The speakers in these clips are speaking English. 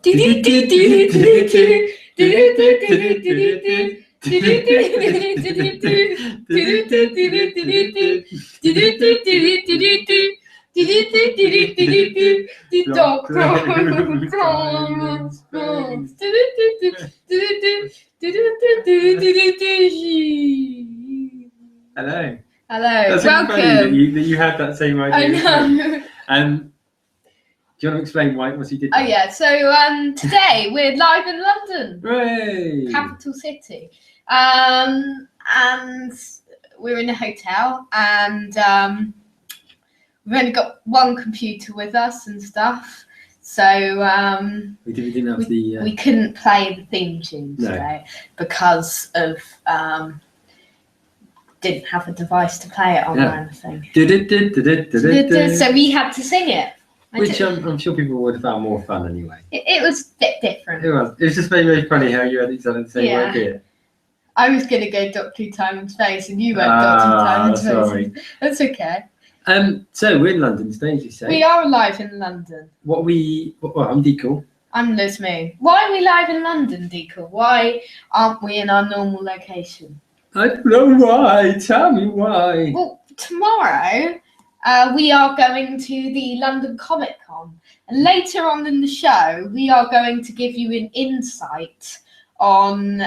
Hello. Hello. That's Welcome. funny that you had that same idea. I know. Do you want to explain why he did that? Oh yeah. So today we're live in London, Hooray! capital city, and we're in a hotel, and we've only got one computer with us and stuff. So we didn't have we couldn't play the theme tune today because of didn't have a device to play it on or anything. So we had to sing it. Which I'm sure people would have found more fun anyway. It was a bit different. It was. It was just very, very funny how you had exactly the same idea. I was going to go Doctor Who Time and Space, and you went Doctor Who Time and Space. Sorry. That's okay. So we're in London today, as you say. We are live in London. Well, I'm Deacle. I'm Liz Moon. Why are we live in London, Deacle? Why aren't we in our normal location? I don't know why. Tell me why. Well, tomorrow we are going to the London Comic Con, and later on in the show we are going to give you an insight on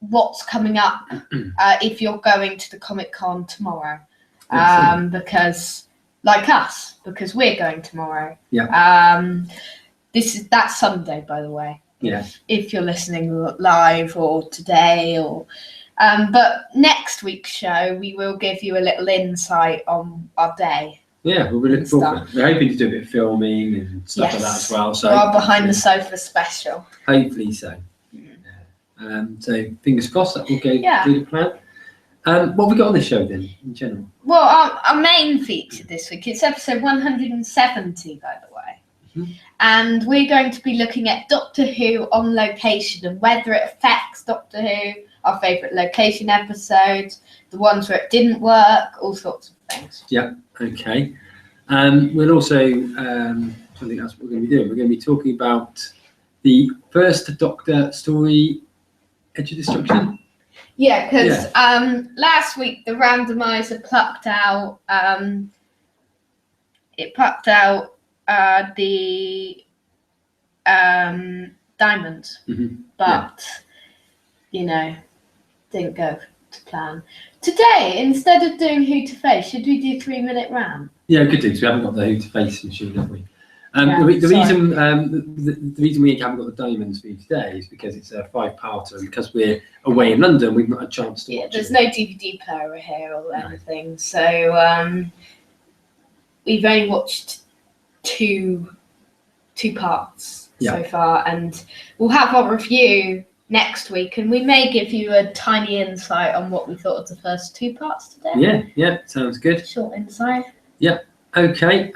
what's coming up if you're going to the Comic Con tomorrow. Because like us, because we're going tomorrow. Yeah. That's Sunday, by the way. Yeah. If you're listening live or today or but next week's show we will give you a little insight on our day. Yeah, we're hoping to do a bit of filming and stuff like that as well. So our behind the sofa special. Hopefully so. So fingers crossed that will go through the plan. What have we got on this show then, in general? Well, our main feature this week, it's episode 170, by the way. Mm-hmm. And we're going to be looking at Doctor Who on location and whether it affects Doctor Who, our favourite location episodes, the ones where it didn't work, all sorts of things. Yeah, okay. We'll also, I think that's what we're going to be doing. We're going to be talking about the first Doctor story, Edge of Destruction. Yeah, because last week the randomizer plucked out the diamonds, but didn't go to plan. Today, instead of doing Who to Face, should we do 3-minute rant? Yeah, good do. So we haven't got the Who to Face machine, have we? The reason we haven't got the diamonds for you today is because it's a 5-parter, and because we're away in London, we've not had a chance to watch there's it. no DVD player here or anything, so we've only watched two parts so far, and we'll have our review next week, and we may give you a tiny insight on what we thought of the first 2 parts today. Yeah, sounds good. Short insight. Yeah. Okay,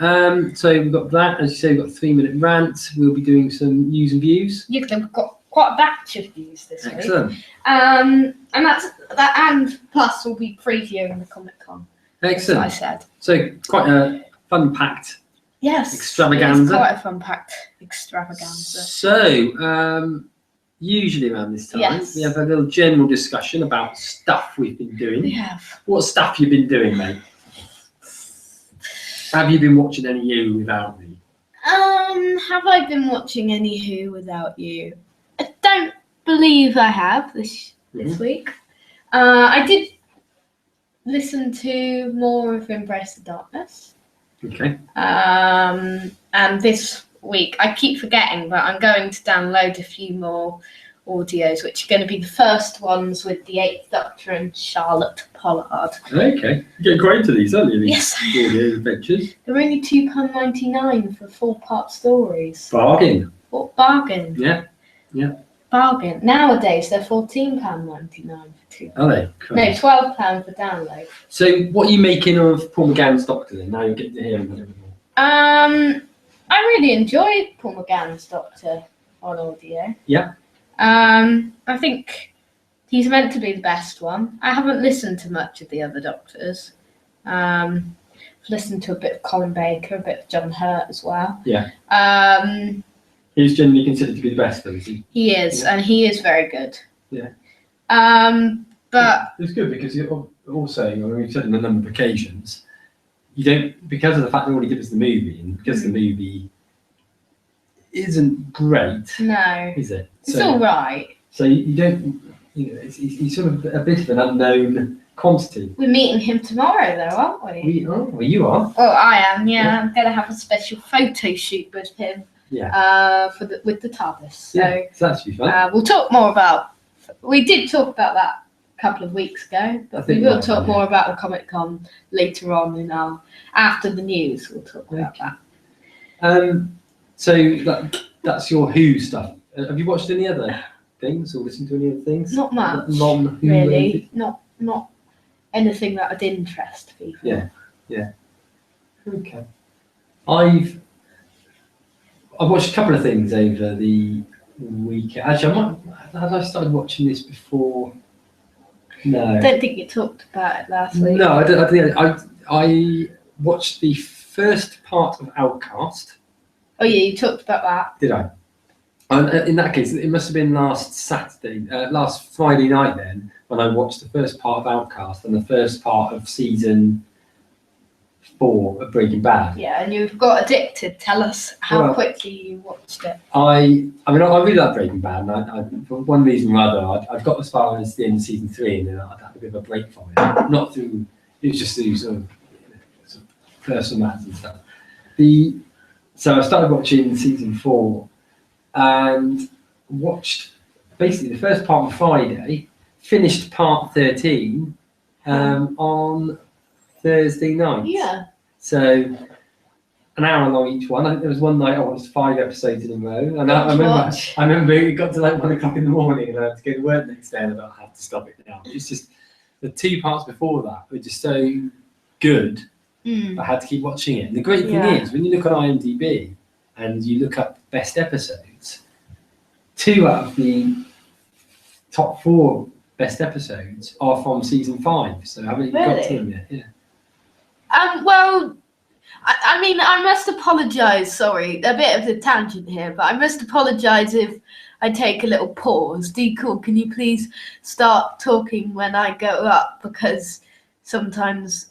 so we've got that. As you say, we've got a 3-minute rant. We'll be doing some news and views. Yeah, because we've got quite a batch of views this week. Excellent. And that's that, and plus we'll be previewing the Comic Con. Excellent. As I said. So quite a fun-packed extravaganza. It's quite a fun-packed extravaganza. So usually around this time, we have a little general discussion about stuff we've been doing. We have. What stuff you've been doing, mate? Have you been watching any Who without me? Have I been watching any Who without you? I don't believe I have this week. I did listen to more of Embrace the Darkness. Okay. And this week, I keep forgetting, but I'm going to download a few more audios, which are going to be the first ones with the 8th Doctor and Charlotte Pollard. Okay. You're getting quite into these, aren't you? Yes. Audio adventures. They're only £2.99 for 4-part stories. Bargain. What bargain? Yeah. Bargain. Nowadays, they're £14.99 for 2. Are they? No, £12 for download. So what are you making of Paul McGann's Doctor then? Now you're getting to hear him a little bit more. I really enjoyed Paul McGann's Doctor on audio. Yeah. I think he's meant to be the best one. I haven't listened to much of the other Doctors. listened to a bit of Colin Baker, a bit of John Hurt as well. Yeah. He's generally considered to be the best, though, is he? He is, and he is very good. Yeah. But it's good because you also, we've said on a number of occasions, you don't, because of the fact they already give us the movie, and because the movie isn't great, no, is it? It's all right. So you don't, he's sort of a bit of an unknown quantity. We're meeting him tomorrow, though, aren't we? We are. Well, you are. Oh, I am. Yeah, I'm going to have a special photo shoot with him. Yeah. With the TARDIS. So that should be fun. We'll talk more about. We did talk about that a couple of weeks ago, but we will talk more about the Comic-Con later on after the news. We'll talk about that. So that's your Who stuff. Have you watched any other things or listened to any other things? Not much. Non-Who really. Not anything that would interest people. Yeah. Okay. I've watched a couple of things over the weekend. Actually, had I started watching this before? No. I don't think you talked about it last week. No, I watched the first part of Outcast. Oh yeah, you talked about that. Did I? And in that case, it must have been last Friday night then, when I watched the first part of Outcast and the first part of season 4 of Breaking Bad. Yeah, and you've got addicted. Tell us how quickly you watched it. I really like Breaking Bad, and I for one reason or other, I'd got as far as the end of season 3, and then I'd had a bit of a break from it. Not through, it was just through sort of personal matters and stuff. So I started watching season 4, and watched basically the first part on Friday, finished part 13 on Thursday night. Yeah. So an hour long each one. I think there was one night I watched 5 episodes in a row, and I remember it got to like 1 o'clock in the morning, and I had to go to work the next day, and I thought I have to stop it now. It's just the 2 parts before that were just so good. I had to keep watching it. And the great thing is, when you look on IMDb and you look up best episodes, 2 out of the top 4 best episodes are from season 5. So I haven't even got to them yet. Yeah. Well, I mean, I must apologise. Sorry, a bit of a tangent here, but I must apologise if I take a little pause. Decool, can you please start talking when I go up, because sometimes,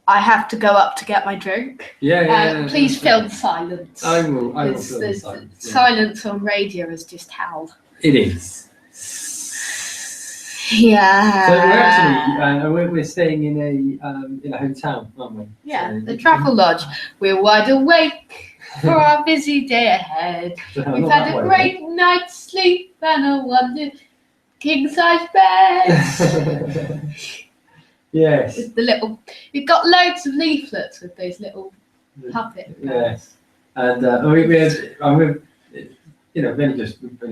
I have to go up to get my drink. Please fill the silence. I will fill the silence. Silence on radio is just hell. It is. Yeah. So we're staying in a hotel, aren't we? Yeah, so the Travel Lodge. We're wide awake for our busy day ahead. We've had a great night's sleep and a wonder king size bed. Yes. With we've got loads of leaflets with those little puppet. Yes. And we've only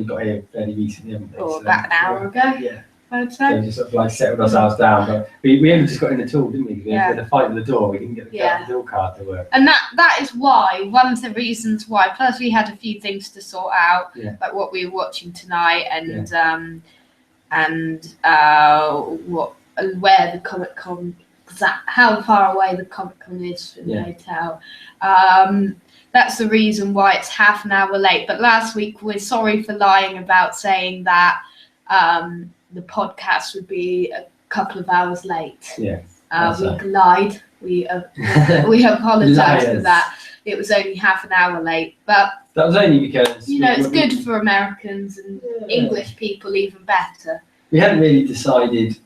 got here fairly recently, haven't we? About an hour ago. Yeah. I would say. So we just sort of like settled ourselves down, but we only just got in the tool, didn't we? We had a fight with the door. We didn't get the door card to work. And that is why, one of the reasons why. Plus, we had a few things to sort out, like what we were watching tonight, and where the Comic-Con, how far away the Comic-Con is from the hotel. That's the reason why it's half an hour late. But last week, we're sorry for lying about saying that the podcast would be a couple of hours late. Yeah. We lied. We apologise for that. It was only half an hour late, but that was only because it's good for Americans and English people even better. We hadn't really decided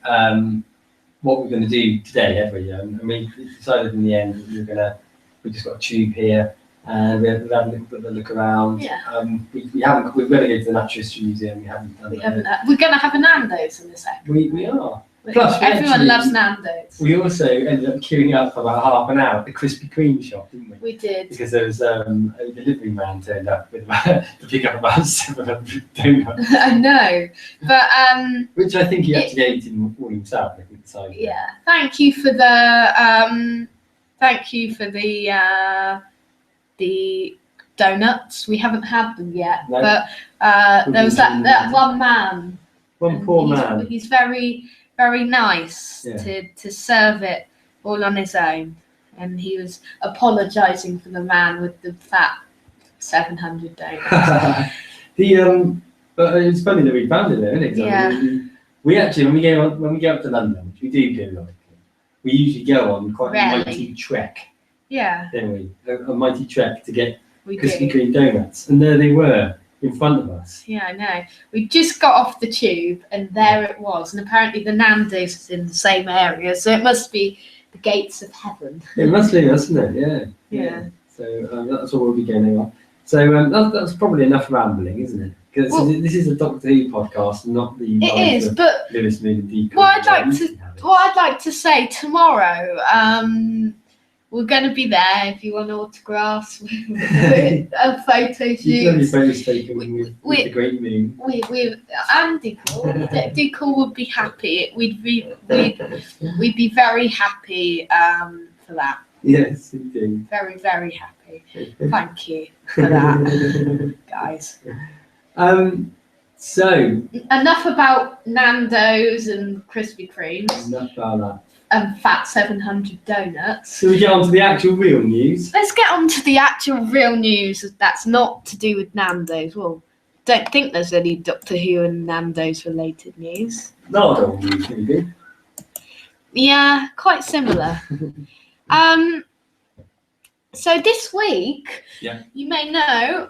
what we're going to do today, have we? We decided in the end that we just got a tube here, and we had a little bit of a look around. Yeah. We're going to go to the Natural History Museum. We haven't done that. We're going to have a Nando's in a second. We are. Plus, everyone loves Nando's. We also ended up queuing up for about half an hour at the Krispy Kreme shop, didn't we? We did. Because there was a delivery man turned up with to pick up about 700 donuts. I know, but which I think he had to get eaten all himself. I think. So. Yeah. Thank you for the donuts. We haven't had them yet, but there was that one man. One poor man. He's very, very nice Yeah. to serve it all on his own, and he was apologising for the man with the fat 700 donuts. But it's funny that we found it there, isn't it? 'Cause I mean, Yeah. we actually, when we go up to London, which we do periodically, we usually go on quite a Rarely. mighty trek, Yeah, don't we? A mighty trek to get we Krispy do. Kreme donuts, and there they were in front of us. Yeah, I know. We just got off the tube, and there it was. And apparently, the Nando's is in the same area, so it must be the gates of heaven. It must be, mustn't it? Yeah. Yeah. So that's what we'll be going on. So that's probably enough rambling, isn't it? Because Well- this is a Doctor Who podcast, not the It life is, of but Lewis Moon and Deacon. what I'd like to say tomorrow, we're going to be there if you want autographs, a photo You've done your shoot. photos taken with we- the Great Moon. We Andy Cole, Deacon would be happy. We'd be very happy for that. Yes, indeed. Very, very happy. Thank you for that, guys. So Enough about Nando's and Krispy Kremes enough about that. and Fat 700 donuts. So we get on to the actual real news. Let's get on to the actual real news that's not to do with Nando's. Well, don't think there's any Doctor Who and Nando's related news. Not all news, maybe. Yeah, quite similar. So this week, Yeah. you may know,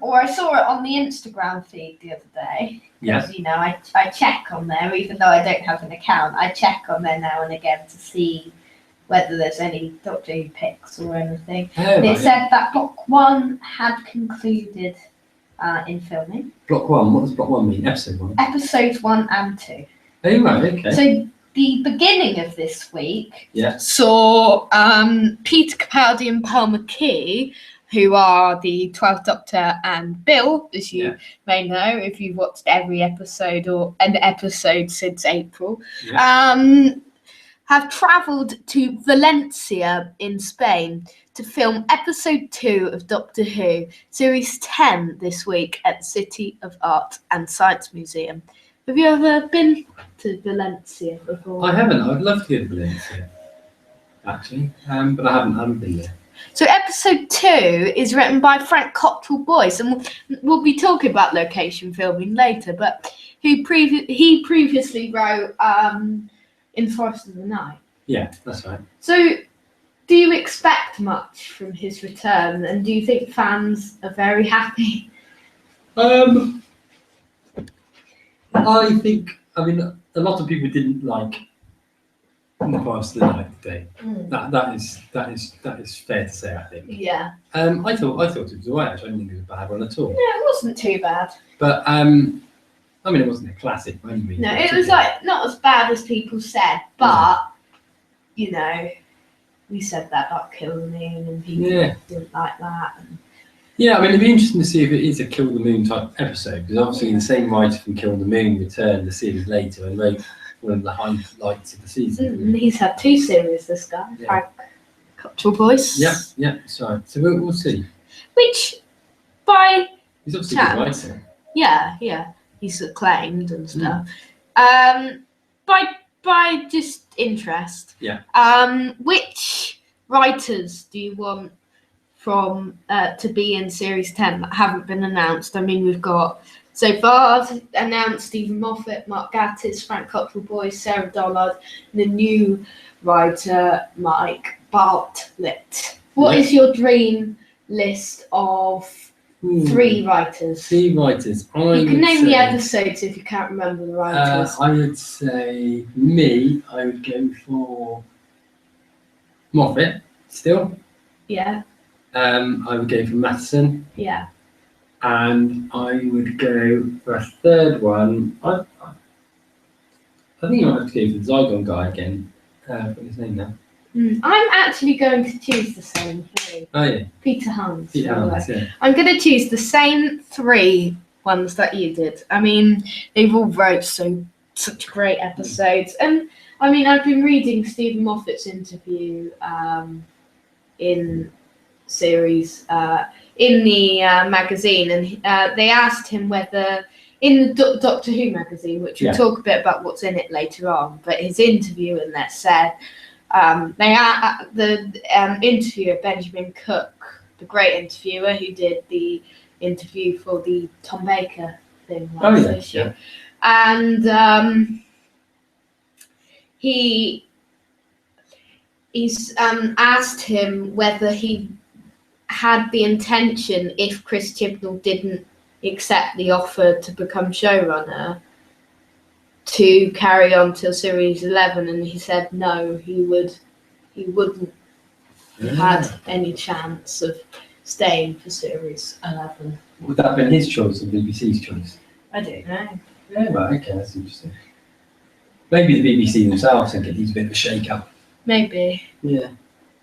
or I saw it on the Instagram feed the other day. Yeah. 'Cause, you know, I check on there, even though I don't have an account. I check on there now and again to see whether there's any Doctor Who pics or anything. Oh, And it right. said that Block 1 had concluded in filming. Block 1. What does Block 1 mean? Episode 1. Episodes 1 and 2. Oh, right. Okay. So the beginning of this week Yeah. saw Peter Capaldi and Palmer Key, who are the 12th Doctor and Bill, as you Yeah. may know if you've watched every episode or an episode since April, have travelled to Valencia in Spain to film episode 2 of Doctor Who, series 10 this week at the City of Art and Science Museum. Have you ever been to Valencia before? I haven't. I'd love to go to Valencia, actually, but I haven't been there. So episode 2 is written by Frank Cottrell Boyce, and we'll be talking about location filming later, but he previously wrote In the Forest of the Night. Yeah, that's right. So do you expect much from his return, and do you think fans are very happy? I think. I mean, a lot of people didn't like In the Forest of the Night today. That is fair to say. I think. Yeah. I thought it was alright. Actually, I didn't think it was a bad one at all. No, it wasn't too bad. But I mean, it wasn't a classic by any means. No, it was like not as bad as people said, but you know, we said that about Kill the Moon, and people didn't like that. And Yeah, I mean, it'd be interesting to see if it is a Kill the Moon type episode, because obviously the same writer from Kill the Moon returned the series later and wrote one of the highlights of the season. he's had 2 series, this guy, Yeah. Frank Cottrell Boyce. Yeah, that's right. So we'll see. Which, by He's obviously a good writer. yeah, he's acclaimed and stuff. By just interest. Yeah. Which writers do you want from to be in series 10 that haven't been announced? I mean, we've got so far announced Stephen Moffat, Mark Gatiss, Frank Cottrell Boyce, Sarah Dollard, and the new writer Mike Bartlett. What is your dream list of 3 writers? 3 writers. You can name the episodes if you can't remember the writers. I would say I would go for Moffat still. Yeah, I would go for Matheson, yeah. and I would go for a 3rd one. I think you might have to go for the Zygon guy again. What's his name now? I'm actually going to choose the same 3. Oh yeah, Peter Hans. Pete by the way. Allen. Yeah. I'm going to choose the same 3 ones that you did. I mean, they've all wrote such great episodes. And I mean, I've been reading Stephen Moffat's interview in series in the magazine, and they asked him whether in the Doctor Who magazine, which we'll Yeah. talk a bit about what's in it later on. But his interview in there said the interviewer Benjamin Cook, the great interviewer who did the interview for the Tom Baker thing last issue, yeah. and he's asked him whether he had the intention, if Chris Chibnall didn't accept the offer to become showrunner, to carry on till series 11, and he said no, he wouldn't have had any chance of staying for series 11. Would that have been his choice or BBC's choice? I don't know. Yeah, right, okay, that's interesting. Maybe the BBC themselves think it needs a bit of a shake-up. Maybe. Yeah.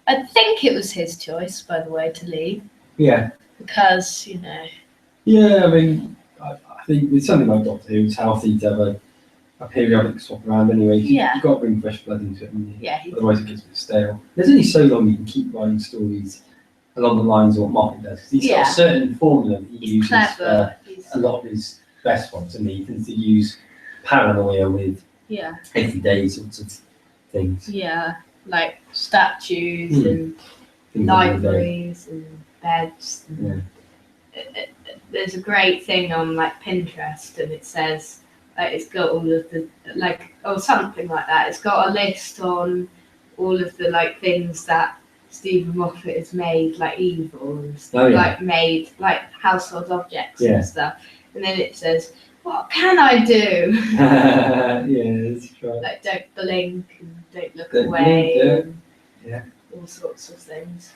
I think it was his choice, by the way, to leave, Yeah. because, Yeah, I mean, I think with something like Doctor Who, it's healthy to have a periodic swap around anyway. Yeah. You've got to bring fresh blood into it, haven't you? yeah, Otherwise it gets a bit stale. There's only so long you can keep writing stories along the lines of what Martin does. 'Cause he's got Yeah. a certain formula that he he's uses clever. for a lot of his best ones, and he tends to use paranoia with Yeah, everyday sorts of things. yeah, like statues Hmm. and Things like that. libraries and beds. And there's a great thing on like Pinterest, and it says it's got all of the or something like that. It's got a list on all of the like things that Stephen Moffat has made, like evil and stuff, Oh, yeah. like made like household objects Yeah. and stuff. And then it says, "What can I do?" Yeah, that's right. Like don't blink and don't look Don't away. blink, yeah. And Yeah. all sorts of things.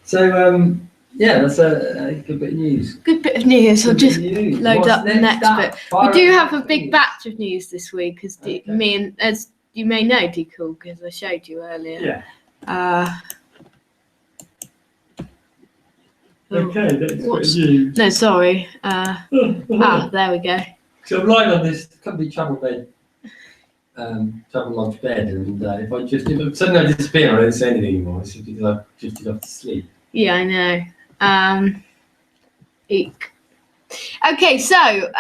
So, yeah, that's a good bit of news. Good bit of news. I'll Good bit just of news. load What's up the next up? bit. Fire We do up have the a big news. batch of news this week, because Okay. me and, as you may know, Decool, because I showed you earlier. Yeah. Oh, Okay, that's What's- good news. no, sorry. There we go. So I'm lying on this company travel bed, travel lodge bed, and if suddenly I disappear, I don't say anything anymore. It's just because I've drifted off to sleep. Yeah, I know. Eek. Okay, so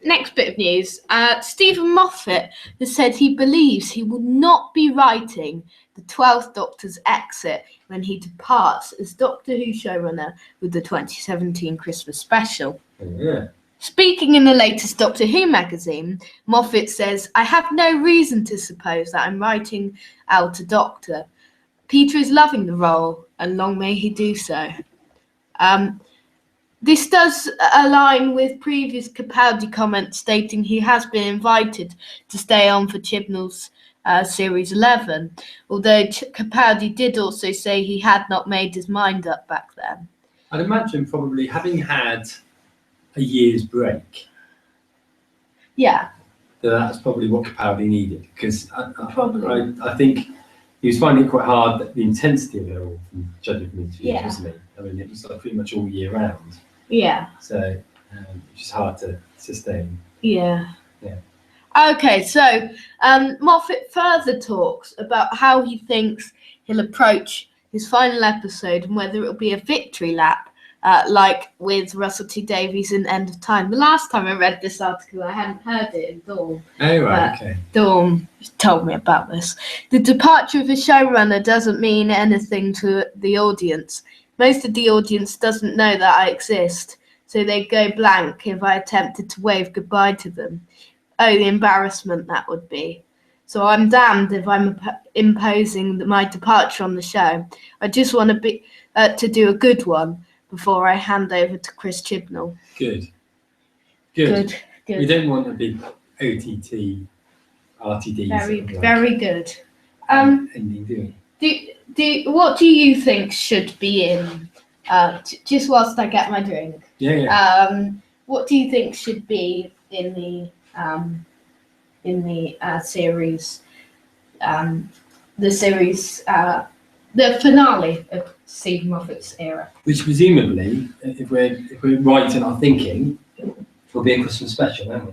next bit of news. Stephen Moffat has said he believes he will not be writing the 12th Doctor's exit when he departs as Doctor Who showrunner with the 2017 Christmas special. Yeah. Speaking in the latest Doctor Who magazine, Moffat says, "I have no reason to suppose that I'm writing out a Doctor. Peter is loving the role, and long may he do so." This does align with previous Capaldi comments stating he has been invited to stay on for Chibnall's Series 11, although Capaldi did also say he had not made his mind up back then. I'd imagine probably having had a year's break, Yeah, that's probably what Capaldi needed, because Probably. I think he was finding it quite hard, that the intensity of it all, from judging from interviews, Yeah. wasn't he? I mean, it was like pretty much all year round, yeah. so it's just hard to sustain. Yeah. Yeah. Okay, so Moffat further talks about how he thinks he'll approach his final episode and whether it'll be a victory lap, like with Russell T Davies in End of Time. The last time I read this article, I hadn't heard it in Dawn. Oh, right, okay. Dawn told me about this. The departure of a showrunner doesn't mean anything to the audience. Most of the audience doesn't know that I exist, so they'd go blank if I attempted to wave goodbye to them. Oh, the embarrassment that would be. So I'm damned if I'm imposing my departure on the show. I just want to do a good one before I hand over to Chris Chibnall. Good. Good. We don't want a big OTT, RTD. Very good. Ending, do we? What do you think should be in? Just whilst I get my drink. Yeah. What do you think should be in the series? The finale of Stephen Moffat's era. Which presumably, if we're right in our thinking, will be a Christmas special, won't we?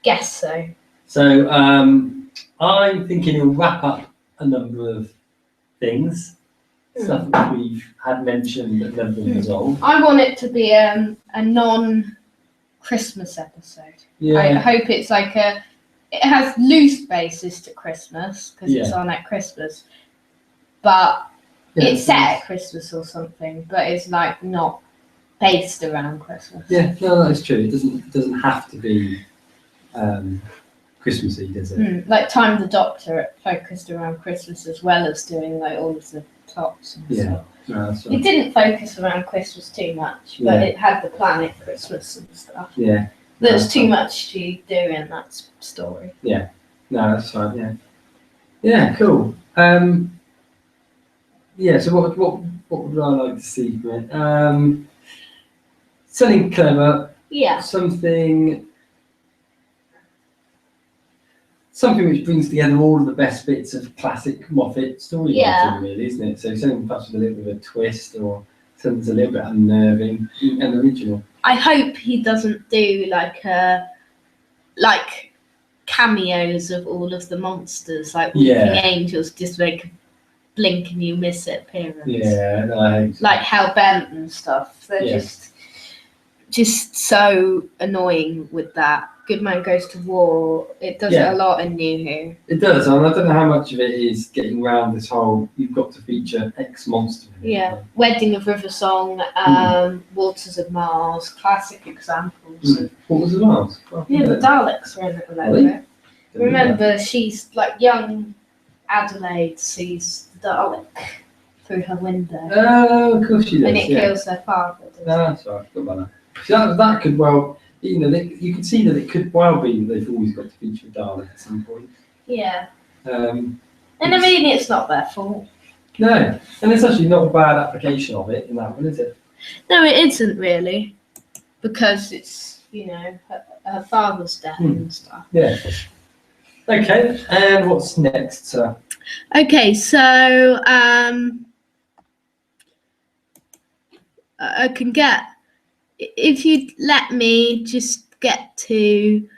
Guess so. So I'm thinking we'll wrap up a number of things, stuff that we've had mentioned that never been resolved. I want it to be a non Christmas episode. I Yeah, hope it's like it has loose basis to Christmas because it's Yeah. on at Christmas, but yeah, it's set at Christmas or something, but it's like not based around Christmas. Yeah, no, that's true. It doesn't have to be Christmassy, does it? Like Time of the Doctor, it focused around Christmas as well as doing like all of the plots and Yeah. stuff. No, that's It right. didn't focus around Christmas too much, but Yeah. it had the planet Christmas and stuff. Yeah. There's That's too right. much to do in that story. No, that's right. Yeah. Yeah. Cool. Yeah. So what would I like to see from it? Something clever. Yeah. Something which brings together all of the best bits of classic Moffat storytelling, Yeah. really, isn't it? So something perhaps with a little bit of a twist, or something that's a little bit unnerving and original. I hope he doesn't do like cameos of all of the monsters, like Weeping Yeah. Angels, just like blink and you miss it appearance. Yeah, no, I think so. Like Hellbent and stuff. They're Yeah. just so annoying with that. Good Man Goes to War. It does Yeah. it a lot in New Who. It does, and I don't know how much of it is getting around this whole you've got to feature X monster. in it. Yeah. Wedding of River Song, Waters of Mars, classic examples. Of, What was the last? yeah, the Daleks are in it a little Really? bit. Remember, she's like young Adelaide sees the Dalek through her window. Oh, of course she does. And it yeah. kills their father. doesn't No, that's right. Good about that. So that could well, you can see that it could well be that they've always got to feature a Dalek at some point. it? Yeah. Um, And I mean, it's not their fault. no, and it's actually not a bad application of it in that one, is it? No, it isn't really. Because it's, her father's death and stuff. Yeah. Okay, and what's next, sir? Okay, so I can get, if you'd let me just get to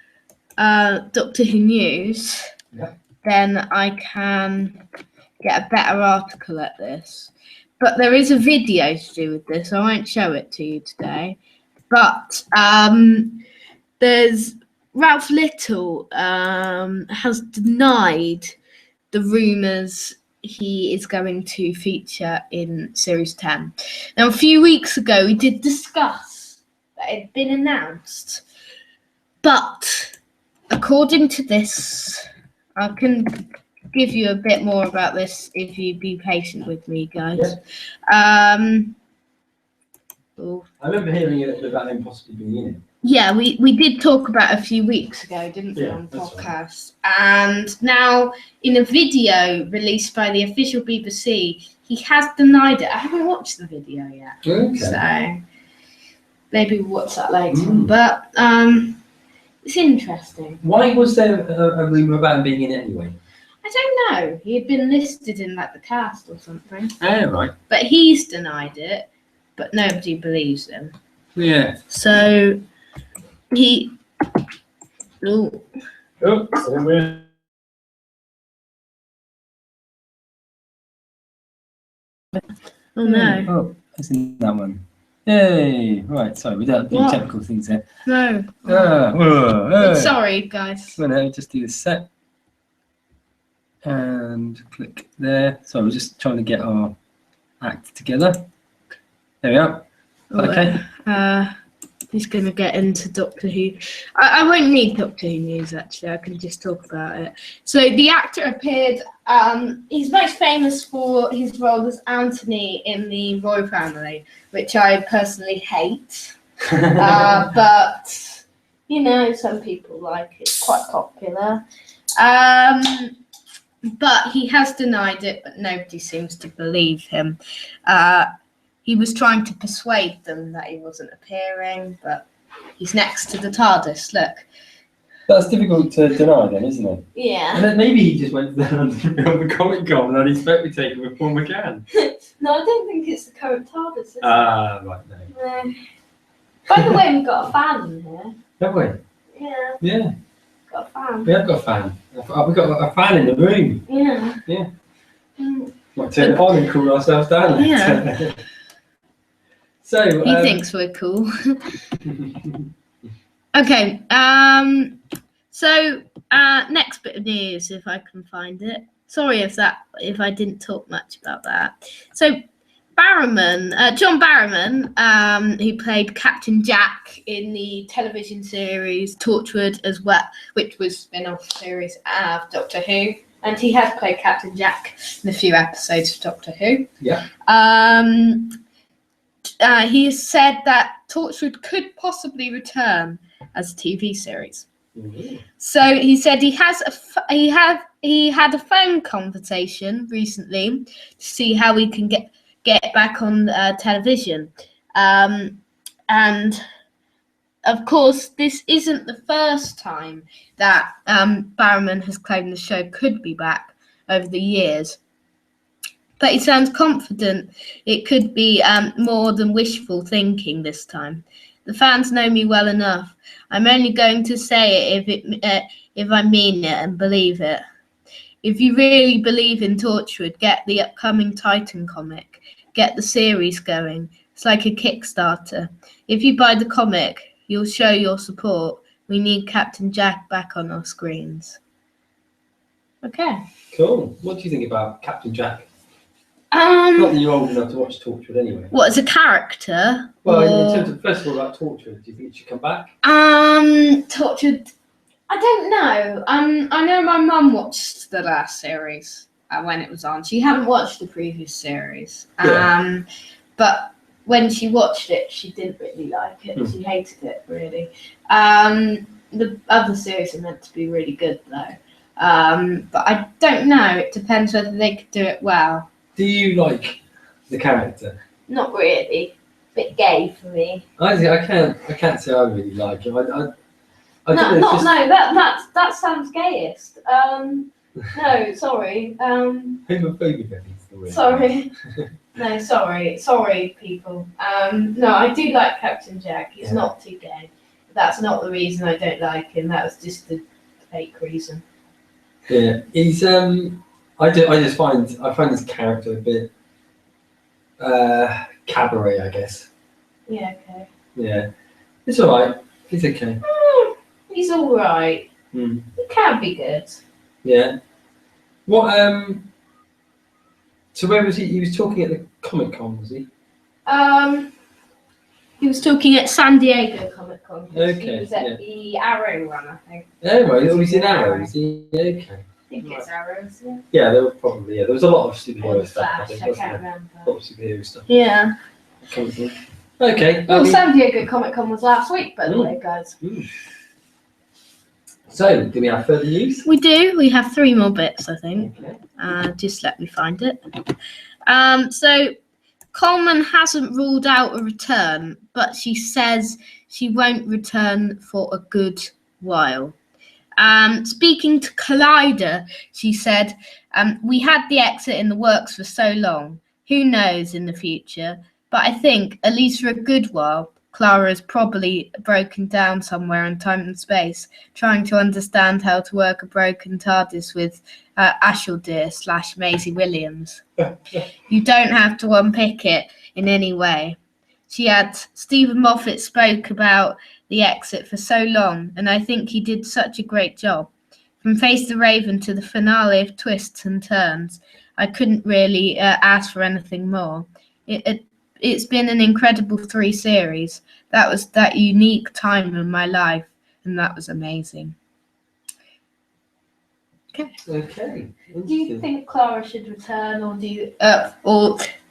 Doctor Who News, Yeah. then I can get a better article at this. But there is a video to do with this. I won't show it to you today. But there's Ralph Little has denied the rumours he is going to feature in Series 10. Now, a few weeks ago, we did discuss that it had been announced. But according to this, I can give you a bit more about this if you be patient with me, guys. Oh. I remember hearing a little bit about him possibly being in it. Yeah, we did talk about it a few weeks ago, didn't we, Yeah, on the that's podcast? And now, in a video released by the official BBC, he has denied it. I haven't watched the video yet, Okay. so maybe we'll watch that later. Mm. But it's interesting. Why was there a rumour about him being in it anyway? I don't know. He had been listed in like the cast or something, Oh, right. but he's denied it. But nobody believes him. Yeah. So he. Oh. Oh, so we're... Oh no. Oh, that's in that one. Yay! Right, sorry, we don't have What? technical things here. No. Sorry, guys. I'm gonna just do this set. And click there. So we're just trying to get our act together. There we are. Okay. He's going to get into Doctor Who. I won't need Doctor Who news, actually. I can just talk about it. So the actor appeared, he's most famous for his role as Anthony in the Royal Family, which I personally hate. But, some people like it. It's quite popular. But he has denied it, but nobody seems to believe him. He was trying to persuade them that he wasn't appearing, but he's next to the TARDIS. Look. That's difficult to deny then, isn't it? Yeah. And then maybe he just went to the London Film Comic Con and I'd expect me to take him with Paul McGann. No, I don't think it's the current TARDIS, is it? Ah, right, no. No. By the way, we've got a fan in here. Have we? Yeah, Yeah, got a fan. we have got a fan. We've got a fan in the room. Yeah. Yeah. Mm. Might turn it on and cool ourselves down later. Yeah. So, He thinks we're cool. Okay. So next bit of news, if I can find it. Sorry if I didn't talk much about that. So Barrowman, John Barrowman, who played Captain Jack in the television series Torchwood as well, which was spin-off series of Doctor Who, and he has played Captain Jack in a few episodes of Doctor Who. Yeah. He has said that Torchwood could possibly return as a TV series. Mm-hmm. So he said he had a phone conversation recently to see how we can get back on television, and of course this isn't the first time that Barrowman has claimed the show could be back over the years. But he sounds confident it could be more than wishful thinking this time. The fans know me well enough. I'm only going to say it if I mean it and believe it. If you really believe in Torchwood, get the upcoming Titan comic. Get the series going. It's like a Kickstarter. If you buy the comic, you'll show your support. We need Captain Jack back on our screens. Okay. Cool. What do you think about Captain Jack? Not that you're old enough to watch Torchwood anyway. What, as a character? Well, in terms of, first of all, about Torchwood, do you think it should come back? Torchwood, I don't know. I know my mum watched the last series when it was on. She hadn't watched the previous series. Yeah. But when she watched it, she didn't really like it. She hated it, really. The other series are meant to be really good, though. But I don't know. It depends whether they could do it well. Do you like the character? Not really. Bit gay for me. I can't say I really like him. No, that sounds gayest. No, sorry. Homophobic, I think is the word. Sorry. No, sorry, people. No, I do like Captain Jack. He's not too gay. That's not the reason I don't like him. That was just the fake reason. Yeah, he's I find his character a bit cabaret, I guess. Yeah, okay. Yeah, it's all right. He's okay. He's all right. Mm. He can be good. Yeah. What? So where was he? He was talking at the Comic-Con, was he? He was talking at San Diego Comic-Con. Okay. He was at the Arrow one, I think. Anyway, he's in Arrow, is he? Okay. I think it's Arrows, yeah. Yeah, there were probably there was a lot of superhero Or stuff. Flash, I wasn't can't there? remember. A lot of superhero stuff. Yeah. Okay. Well, San Diego Comic-Con was last week, by the way, guys. So, do we have further news? We do. We have 3 more bits, I think. Okay. Just let me find it. So Coleman hasn't ruled out a return, but she says she won't return for a good while. Speaking to Collider, she said, we had the exit in the works for so long. Who knows in the future? But I think, at least for a good while, Clara is probably broken down somewhere in time and space, trying to understand how to work a broken TARDIS with Ashildr / Maisie Williams. You don't have to unpick it in any way. She adds, Stephen Moffat spoke about the exit for so long, and I think he did such a great job. From Face the Raven to the finale of Twists and Turns, I couldn't really ask for anything more. It's been an incredible 3 series. That was that unique time in my life, and that was amazing. Okay. Do you think Clara should return, or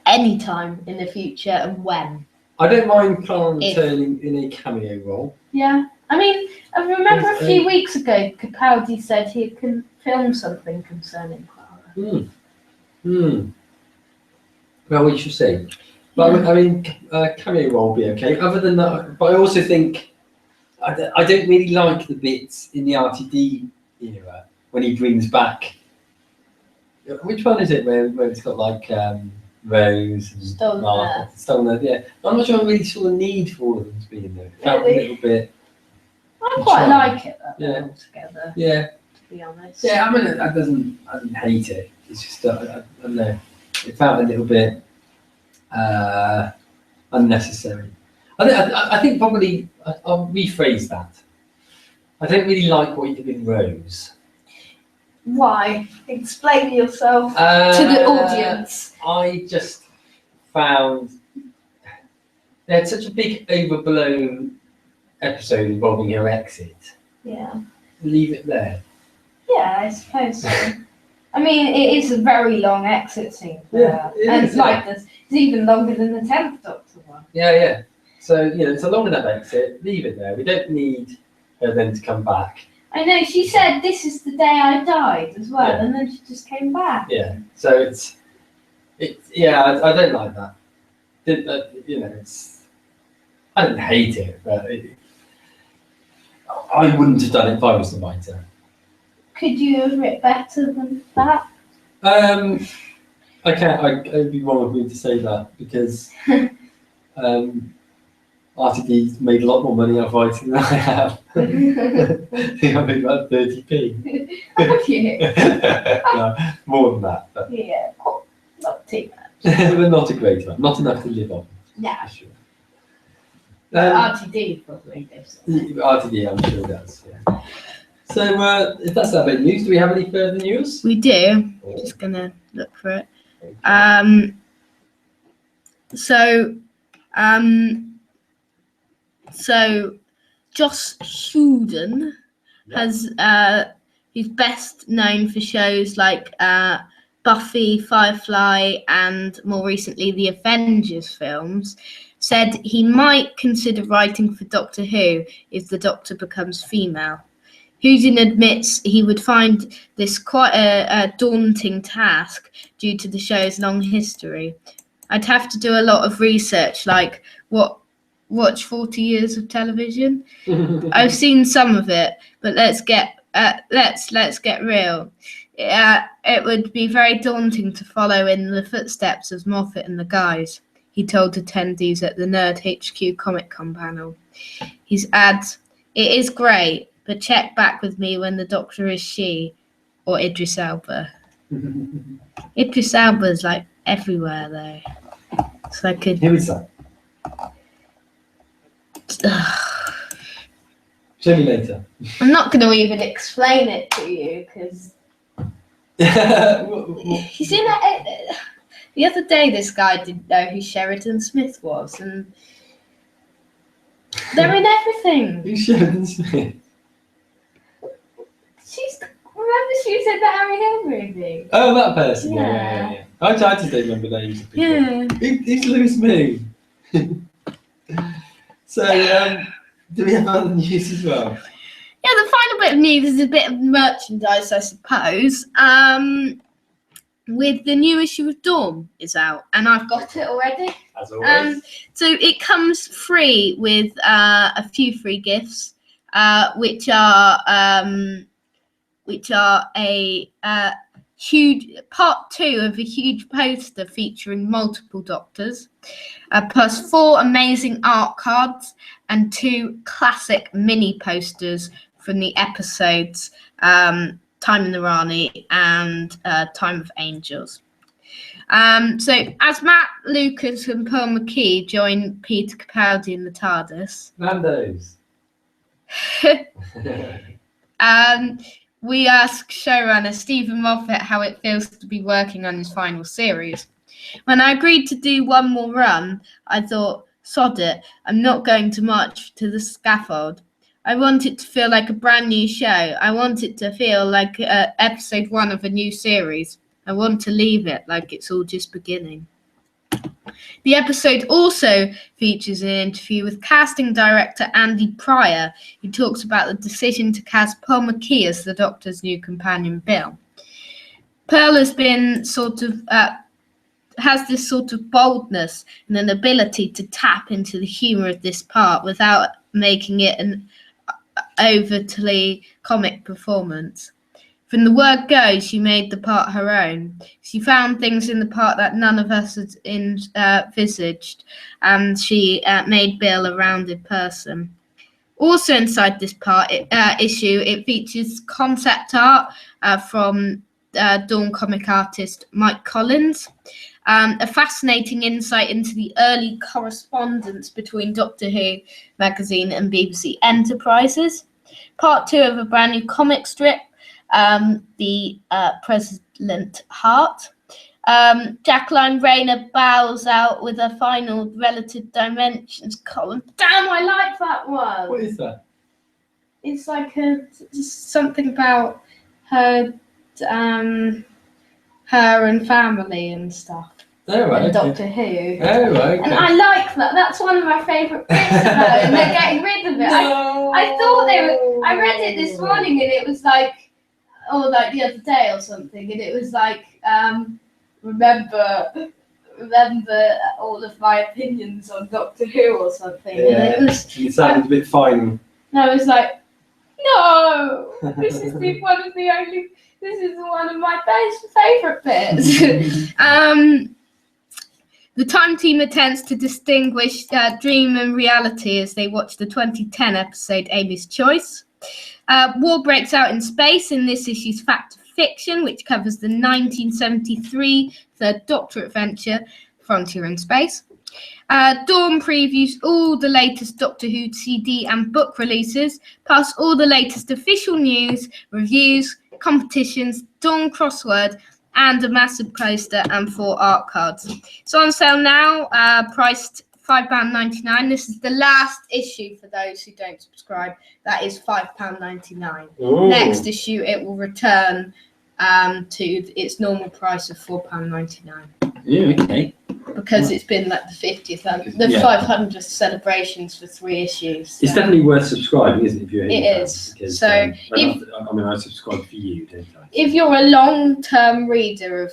any time in the future, and when? I don't mind Clara returning in a cameo role. Yeah. I mean, I remember a few weeks ago, Capaldi said he can film something concerning Clara. Well, we shall see. But I mean, cameo role will be okay. Other than that, but I also think I don't really like the bits in the RTD era when he brings back. Which one is it where it's got like Rose and Stolen Earth? Yeah, I'm not sure I really saw the need for all of them to be in there. It felt a little bit. I quite like it altogether. Yeah. To be honest. Yeah, I mean, I didn't hate it. It's just I don't know. It felt a little bit unnecessary. I think probably I'll rephrase that. I don't really like what he did with Rose. Why? Explain yourself to the audience. I just found they had such a big overblown episode involving her exit. Yeah. Leave it there. Yeah, I suppose so. I mean, it is a very long exit scene for her. And is, like this, it's even longer than the 10th Doctor one. Yeah. So, it's a long enough exit. Leave it there. We don't need her then to come back. I know, she said, this is the day I died as well, Yeah. and then she just came back. Yeah. So it's I don't like that. I didn't hate it, but I wouldn't have done it if I was the writer. Could you have written better than that? I can't. It'd be wrong of me to say that because RTD's made a lot more money out of writing than I have. I think I made about 30p. Have you? No, more than that, but, Yeah, not too much. but not a great amount. Not enough to live on. Yeah. For sure. RTD probably does. RTD, I'm sure does. Yeah. So if that's that bit of news, do we have any further news? We do. Or- Just gonna look for it. Okay. So Joss Whedon has he's best known for shows like Buffy, Firefly, and more recently the Avengers films. Said he might consider writing for Doctor Who if the Doctor becomes female. Whedon admits he would find this quite a daunting task due to the show's long history. I'd have to do a lot of research, like watch 40 years of television. I've seen some of it, but let's get real. It would be very daunting to follow in the footsteps of Moffat and the guys, he told attendees at the Nerd HQ Comic Con panel. He adds, "It is great, but check back with me when the Doctor is she or Idris Elba." Idris Elba is like everywhere though. So I could. Who is that? Show me later. I'm not going to even explain it to you because he's in it. The other day, this guy didn't know who Sheridan Smith was, and they're in everything. Who's Sheridan Smith? Remember she was in the Harry Hill movie? Oh, that person. Yeah. Yeah. I just don't remember names of people. Yeah. Who's Lewis Moon? So, do we have other news as well? Yeah, the final bit of news is a bit of merchandise, I suppose. With the new issue of Dawn is out, and I've got it already. As always. So it comes free with a few free gifts, which are a huge part 2 of a huge poster featuring multiple Doctors, plus 4 amazing art cards and 2 classic mini posters from the episodes Time in the Rani and Time of Angels. So as Matt Lucas and Paul McKee join Peter Capaldi in the TARDIS, Nando's. we ask showrunner Stephen Moffat how it feels to be working on his final series. When I agreed to do one more run, I thought, sod it, I'm not going to march to the scaffold. I want it to feel like a brand new show. I want it to feel like episode 1 of a new series. I want to leave it like it's all just beginning. The episode also features an interview with casting director Andy Pryor, who talks about the decision to cast Paul McKee as the Doctor's new companion, Bill. Pearl has been has this sort of boldness and an ability to tap into the humour of this part without making it an overtly comic performance. From the word go, she made the part her own. She found things in the part that none of us had envisaged, and she made Bill a rounded person. Also inside this part issue, it features concept art from Dawn comic artist Mike Collins, a fascinating insight into the early correspondence between Doctor Who magazine and BBC Enterprises. part 2 of a brand new comic strip, The President Heart. Jacqueline Rayner bows out with a final Relative Dimensions column. Damn, I like that one. What is that? It's like something about her, her and family and stuff. Oh, right. And Doctor Who. Oh, right. And I like that. That's one of my favourite bits of her, and they're getting rid of it. No. I thought they were. I read it this morning, and it was like, or like the other day or something, and it was like, remember all of my opinions on Doctor Who or something. Yeah. And it was. It sounded a bit fine. And I was like, no, this is one of the only. This is one of my favourite bits. The Time team attempts to distinguish dream and reality as they watch the 2010 episode Amy's Choice. War breaks out in space in this issue's Fact or Fiction, which covers the 1973 Third Doctor adventure, Frontier in Space. Dawn previews all the latest Doctor Who CD and book releases, plus all the latest official news, reviews, competitions, Dawn crossword, and a massive poster and 4 art cards. It's on sale now, priced £5.99. This is the last issue for those who don't subscribe. That is £5.99. Ooh. Next issue, it will return to its normal price of £4.99. Yeah, okay. Because it's been like the 50th, the Yeah. 500th celebrations for 3 issues. It's definitely worth subscribing, isn't it? If you're It is. Because, So, I subscribe for you, don't I? If you're a long-term reader of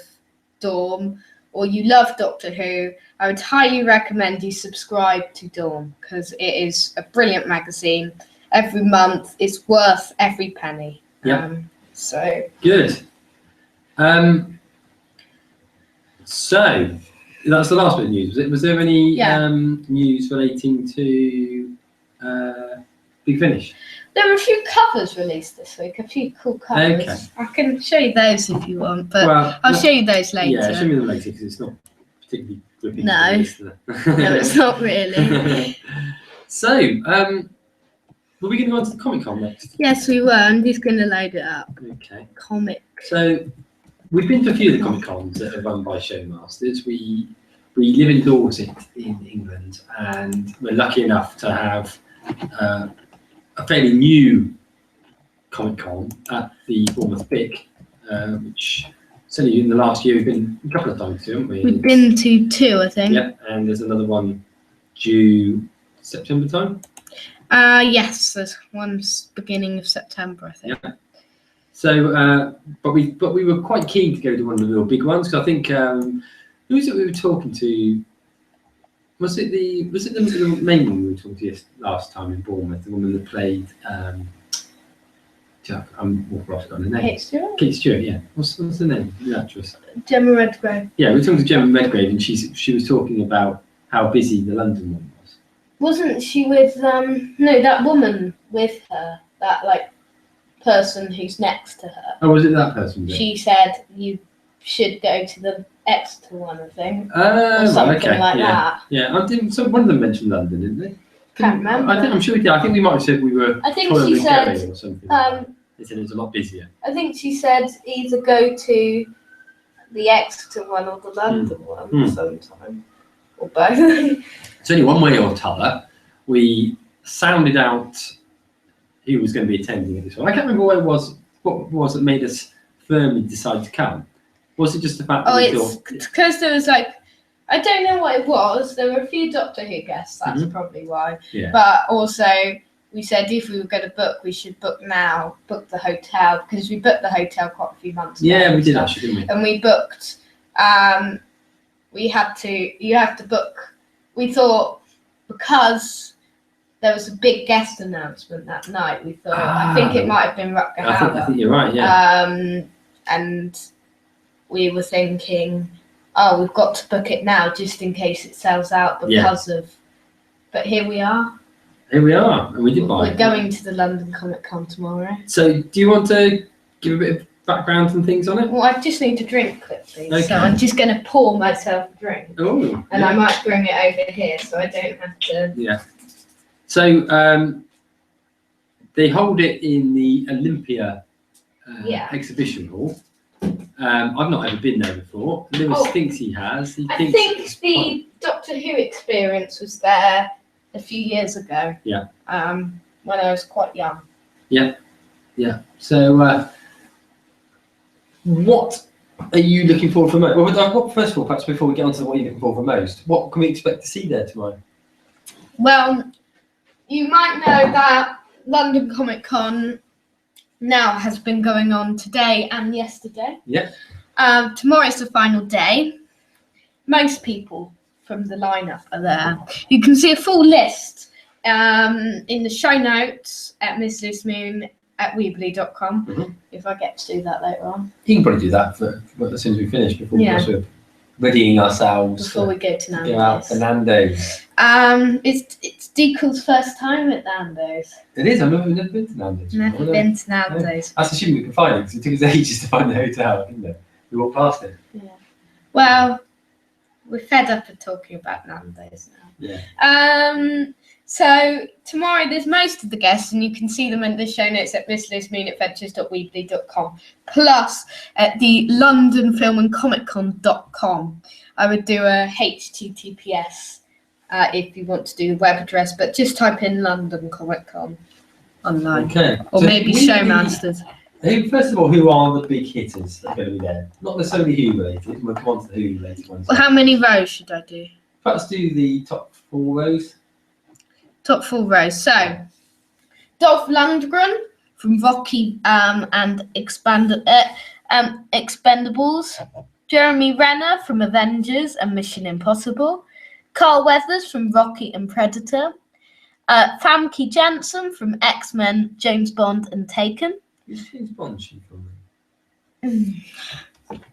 Dawn or you love Doctor Who, I would highly recommend you subscribe to Dawn because it is a brilliant magazine. Every month, it's worth every penny. Yeah. So Good. So that's the last bit of news. Was it? Was there any news relating to Big Finish? there were a few covers released this week, a few cool covers. Okay. I can show you those if you want, but Well, I'll show you those later. Yeah, show me them later because it's not particularly gripping. No. No, it's not really. So, were we going to go on to the Comic Con next? Yes, we were. I'm just going to load it up. Okay. Comic. So, we've been to a few of the Comic Cons that are run by Showmasters. We live in Dorset in England, and we're lucky enough to have a fairly new Comic Con at the Bournemouth BIC, which certainly in the last year we've been a couple of times to, haven't we? We've been to 2, I think. Yep, and there's another one due September time. Yes, there's one's beginning of September, I think. Yeah. So, but we were quite keen to go to one of the real big ones because I think who was it we were talking to? Was it the main one we were talking to last time in Bournemouth? The woman that played I'm forgotten the name. Kate Stewart? Kate Stewart, yeah. What's the name? The actress. Gemma Redgrave. Yeah, we were talking to Gemma Redgrave, and she was talking about how busy the London one was. Wasn't she with no, that woman with her, that like person who's next to her? Oh, was it that person? She said you should go to the Exeter one, I think. Oh, Or something okay. like Yeah. that. Yeah, I think so. One of them mentioned London, didn't they? Can't remember. I'm sure we did. I think we might have said we were. I think toiling she and said, carrying or something. Like that. They said it was a lot busier. I think she said either go to the Exeter one or the London one sometime. Or both. It's only one way or t'other. We sounded out who was going to be attending at this one. I can't remember what it was that made us firmly decide to come. Was it just the fact that we it's thought... because there was like, I don't know what it was. There were a few Doctor Who guests, that's probably why. Yeah. But also, we said if we were going to book, we should book now, book the hotel, because we booked the hotel quite a few months ago. Yeah, we did and stuff. actually, didn't we? And we booked, you have to book, we thought, because there was a big guest announcement that night, we thought, I think it might have been Rutger Hauer. I think you're right, yeah. And we were thinking, oh, we've got to book it now just in case it sells out because of. But here we are. Here we are, and we did buy We're going to the London Comic Con tomorrow. So, do you want to give a bit of background and things on it? Well, I just need to drink quickly, Okay. so I'm just going to pour myself a drink. Oh, And I might bring it over here so I don't have to. Yeah. So, They hold it in the Olympia Yeah. exhibition hall. I've not ever been there before. Lewis Oh. thinks he has. He I thinks think it's the Doctor Who experience was there a few years ago. Yeah. When I was quite young. Yeah. So, what are you looking forward for most? Well, first of all, perhaps before we get on to what you're looking for most, what can we expect to see there tomorrow? Well, you might know that London Comic Con now has been going on today and yesterday. Yeah. Tomorrow's the final day. Most people from the lineup are there. You can see a full list in the show notes at mslucemoon@weebly.com. Mhm. If I get to do that later on. You can probably do that as soon as we finish before we're readying ourselves Before we go to go out to Nando's. Nando's. It's Deagle's first time at Nando's. It is. I've never been to Nando's. Never been to Nando's. That's assuming we can find it because it took us ages to find the hotel, didn't it? We walked past it. Yeah. Well, we're fed up of talking about Nando's now. Yeah. So tomorrow there's most of the guests, and you can see them in the show notes at mslucemoonadventures.weebly.com, plus at the londonfilmandcomiccon.com. I would do a HTTPS if you want to do the web address, but just type in London Comic Con online. Okay. Or So maybe Showmasters. First of all, who are the big hitters that are going to be there? Not necessarily Who related. We'll come on to the Who related ones. Well, how many rows should I do? Perhaps do the top 4 rows. Top 4 rows. So, Dolph Lundgren from Rocky and Expendables. Jeremy Renner from Avengers and Mission Impossible. Carl Weathers from Rocky and Predator. Famke Janssen from X-Men, James Bond and Taken. Who's James Bond she from? Do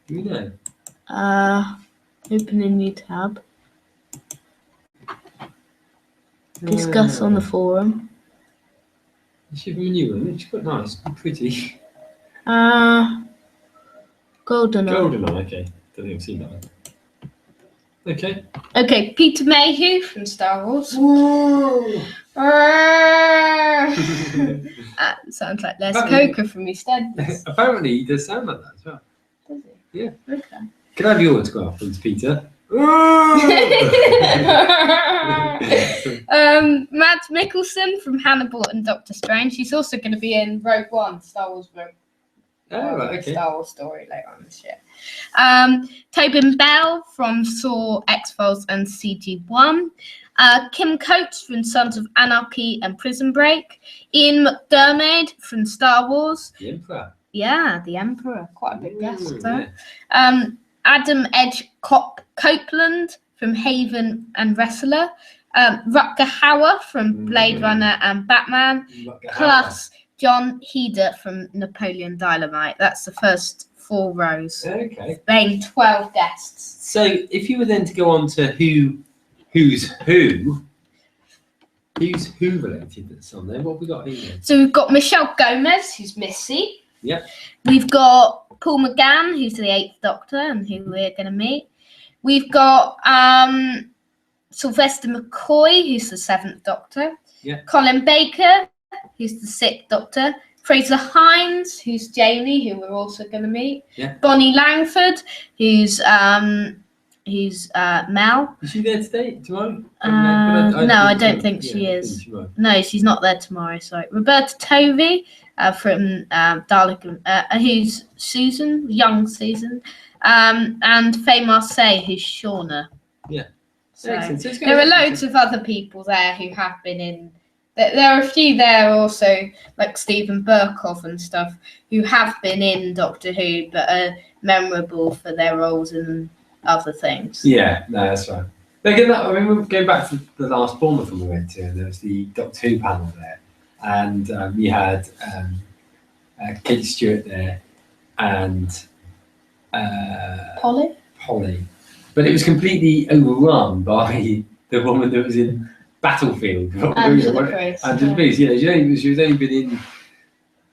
you know? Open a new tab. Discuss on the forum. Is she from a new one? She's quite nice and pretty. GoldenEye. GoldenEye, okay. Don't think I've seen that one. Okay. Okay, Peter Mayhew from Star Wars. Sounds like Les Coker from EastEnders. Apparently, he does sound like that as well. Does he? Yeah. Okay. Can I have your autograph, please, Peter? Mads Mikkelsen from Hannibal and Doctor Strange. He's also going to be in Rogue One, Star Wars Rogue. Oh, right, okay. Star Wars story later on this year. Tobin Bell from Saw, X-Files and CG1. Kim Coates from Sons of Anarchy and Prison Break. Ian McDermott from Star Wars. The Emperor. Yeah, the Emperor. Quite a big guest there. Yeah. Adam Edge Copeland from Haven and Wrestler. Rutger Hauer from Blade Runner and Batman. Plus John Heder from Napoleon Dynamite. That's the first 4 rows. Okay. Being 12 guests. So, if you were then to go on to who's who related that's on there, what have we got here? So we've got Michelle Gomez, who's Missy. Yep. We've got Paul McGann, who's the 8th Doctor and who we're going to meet. We've got Sylvester McCoy, who's the 7th Doctor. Yeah. Colin Baker, who's the 6th Doctor. Fraser Hines, who's Jamie, who we're also going to meet. Yeah. Bonnie Langford, who's Mel. Is she there today, tomorrow? No, I don't think she is. No, she's not there tomorrow. Sorry, Roberta Tovey from Dalek, who's Susan, young Susan, and Faye Marseille, who's Shauna. Yeah. So Excellent. there are loads of other people there who have been in. There are a few there also, like Stephen Burkhoff and stuff, who have been in Doctor Who, but are memorable for their roles in other things. Yeah, no, that's right. But again, I mean, going back to the last Bournemouth one we went to, and there was the Doctor Who panel there, and you had Kate Stewart there, and Polly. But it was completely overrun by the woman that was in Battlefield. Angela Priest. Angela Priest, yeah, she was only been in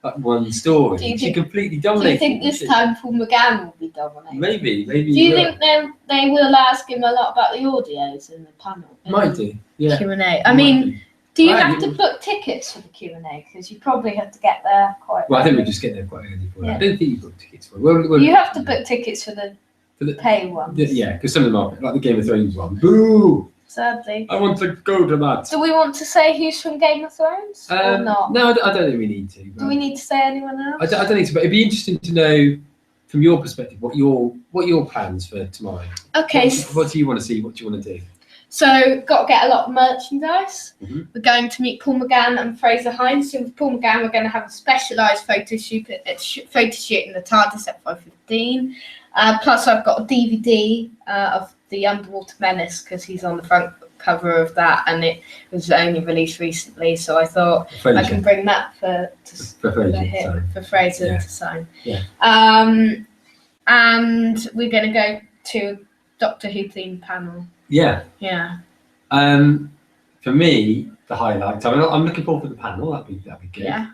like one story. She completely Do dominated. you think this time Paul McGann will be dominating? Maybe. Do you think they will ask him a lot about the audios in the panel? Might do, yeah. Q&A. I mean, Do you Right, have to book tickets for the Q&A? Because you probably have to get there quite Well, I think we early. just get there quite early for that. Yeah. I don't think you book tickets for it. Well, You have to book tickets for the for the pay ones. yeah, because some of them are like the Game of Thrones one. Boo! Sadly. I want to go to that. Do we want to say who's from Game of Thrones or not? No, I don't think we need to. Do we need to say anyone else? I don't think so, but it'd be interesting to know from your perspective what your plans for tomorrow. Okay. What do you want to see? What do you want to do? So, got to get a lot of merchandise. Mhm. We're going to meet Paul McGann and Fraser Hines. So, with Paul McGann, we're going to have a specialised photo shoot in the TARDIS at 5:15. Plus, I've got a DVD of The Underwater Menace because he's on the front cover of that, and it was only released recently. So I thought I can bring that for Fraser Yeah. to sign. Yeah. And we're going to go to Doctor Who themed panel. Yeah. Yeah. For me, the highlight. I'm looking forward to the panel. That'd be good. Yeah.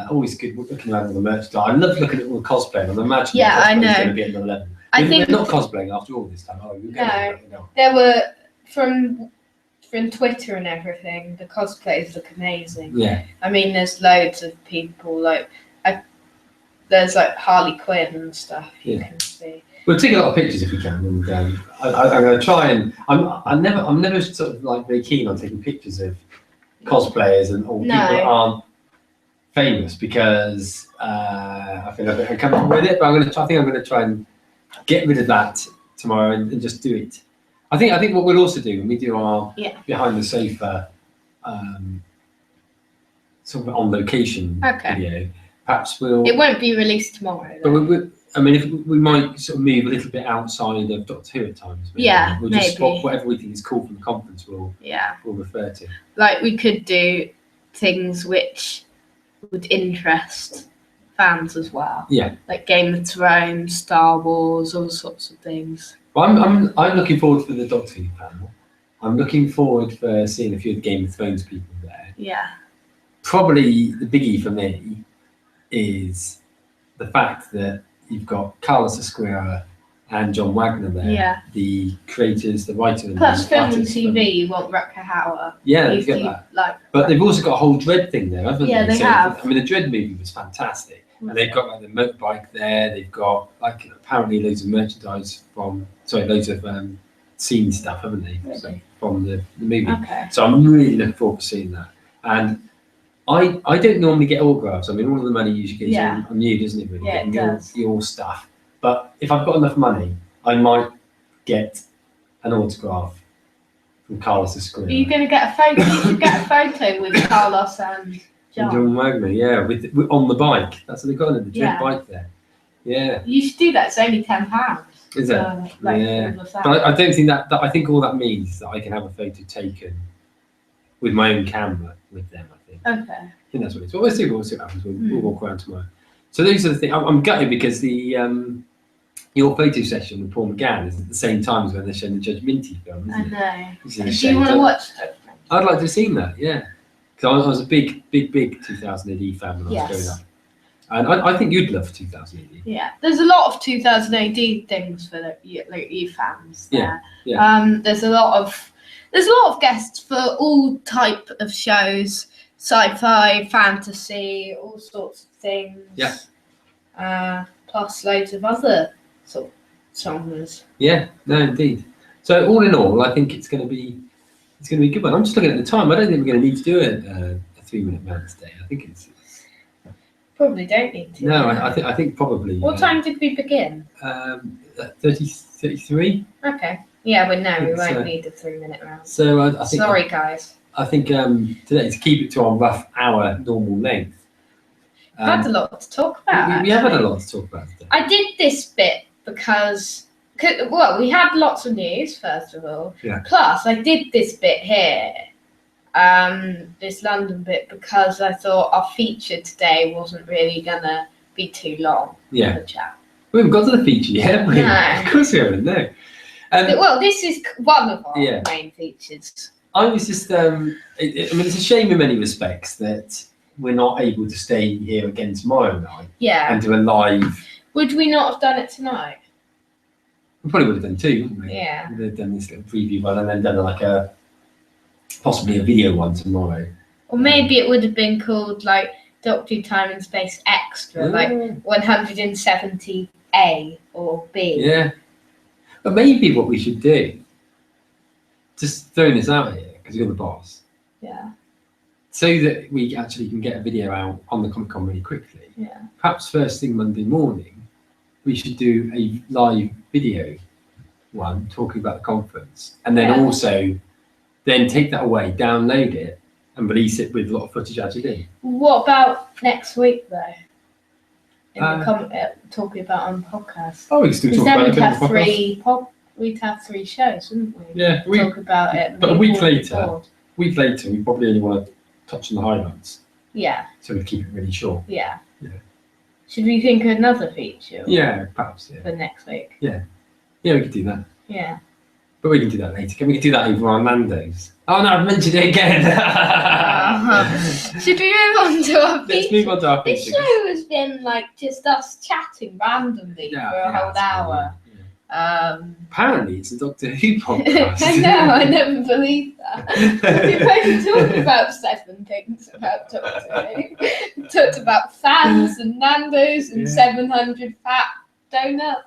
Always good looking around all the merchandise. I love looking at all the cosplay. I'm imagining Yeah, I know. going to be at another level. I We're think not cosplaying after all this time. Oh, you're No. There were from Twitter and everything. The cosplays look amazing. Yeah. I mean, there's loads of people there's like Harley Quinn and stuff you can see. We'll take a lot of pictures if we can, and I'm going to try and I'm never sort of like very keen on taking pictures of cosplayers and all people that aren't famous because I feel a bit uncomfortable with it. But I think I'm going to try and get rid of that tomorrow and just do it. I think what we'll also do when we do our behind the sofa sort of on location video, perhaps we'll. It won't be released tomorrow. But we might sort of move a little bit outside of Doctor Who at times. Maybe. Yeah, we'll just maybe. swap whatever we think is cool from the conference. We'll refer to. Like we could do things which would interest fans as well. Yeah. Like Game of Thrones, Star Wars, all sorts of things. Well, I'm looking forward for the Doctor Who panel. I'm looking forward for seeing a few of the Game of Thrones people there. Yeah. Probably the biggie for me is the fact that you've got Carlos Esquerra and John Wagner there. Yeah. The creators, the writer, and Plus the film and artists. TV, you want Rutger Hauer. Yeah, they've got that. But they've also got a whole Dread thing there, haven't they? Yeah, they have. I mean, the Dread movie was fantastic. And they've got like the motorbike there. They've got like apparently loads of merchandise loads of scene stuff, haven't they? Really? So, from the movie. Okay. So I'm really looking forward to seeing that. And I don't normally get autographs. I mean, all of the money usually goes on you, doesn't it? Really? Yeah, it does. Your stuff. But if I've got enough money, I might get an autograph from Carlos Esquerra. Are you going to get a photo? You should get a photo with Carlos and John. John Wagner, yeah, with on the bike. That's what they've got, the Dread Yeah. bike there. Yeah. You should do that. It's only £10. Is it? Yeah. But I don't think that I think all that means is that I can have a photo taken with my own camera with them, I think. Okay. I think that's what it is. But we'll see what happens. We'll walk around tomorrow. So these are the things. I'm gutted because your photo session with Paul McGann is at the same time as when they're showing the Judge Minty film, I isn't it? know. Which is a Do shame. you want to watch it? I'd like to have seen that, yeah. Because I was a big 2000 AD fan when I was growing up. And I think you'd love 2000 AD. Yeah, there's a lot of 2000 AD things for you fans. There. Yeah. There's a lot of guests for all type of shows, sci-fi, fantasy, all sorts of things. Yeah. Plus loads of other sort of genres. Yeah, no, indeed. So all in all, I think it's going to be a good one. I'm just looking at the time. I don't think we're going to need to do a 3-minute man today. I think it's. Probably don't need to. No, I think probably. What time did we begin? 33. Okay. Yeah, we think won't so. need a 3-minute round. So I think. Sorry, guys. I think today to keep it to our rough hour normal length. We've had a lot to talk about. We have had a actually. lot to talk about today. I did this bit because we had lots of news, first of all. Yeah. Plus, I did this bit here, this London bit, because I thought our feature today wasn't really going to be too long Yeah. for the chat. We haven't got to the feature yet, have we? No. Of course we haven't, no. Well, this is one of our Yeah. main features. I was just, I mean, it's a shame in many respects that we're not able to stay here again tomorrow night Yeah. and do a live. Would we not have done it tonight? We probably would have done two, wouldn't we? Yeah. We'd have done this little preview one and then done like a possibly a video one tomorrow. Or maybe it would have been called like Doctor Who Time and Space Extra, like 170A or B. Yeah. But maybe what we should do, just throwing this out here, because you're the boss, Yeah. so that we actually can get a video out on the Comic-Con really quickly. Yeah. Perhaps first thing Monday morning, we should do a live video one talking about the conference, and then also then take that away, download it, and release it with a lot of footage added in. What about next week though? In the talking about on podcast. Oh, we can still Because talk then about it. we'd on have the podcast. we'd have 3 shows, wouldn't we? Yeah, Talk about it. but a week report later- report. week later, we probably only want to touch on the highlights, Yeah, so we keep it really short. yeah. Yeah. Should we think of another feature Yeah, perhaps. Yeah, for next week? yeah, we could do that. Yeah. But we can do that later. We can do that over on Nando's. Oh no, I've mentioned it again. Should we move on to our Let's feature? move on to our This feature. show has been like just us chatting randomly for a whole hour. Apparently, it's a Doctor Who podcast. I know, I never believed that. We've only talked about 7 things about Doctor Who. We talked about fans and Nando's and 700 fat donuts.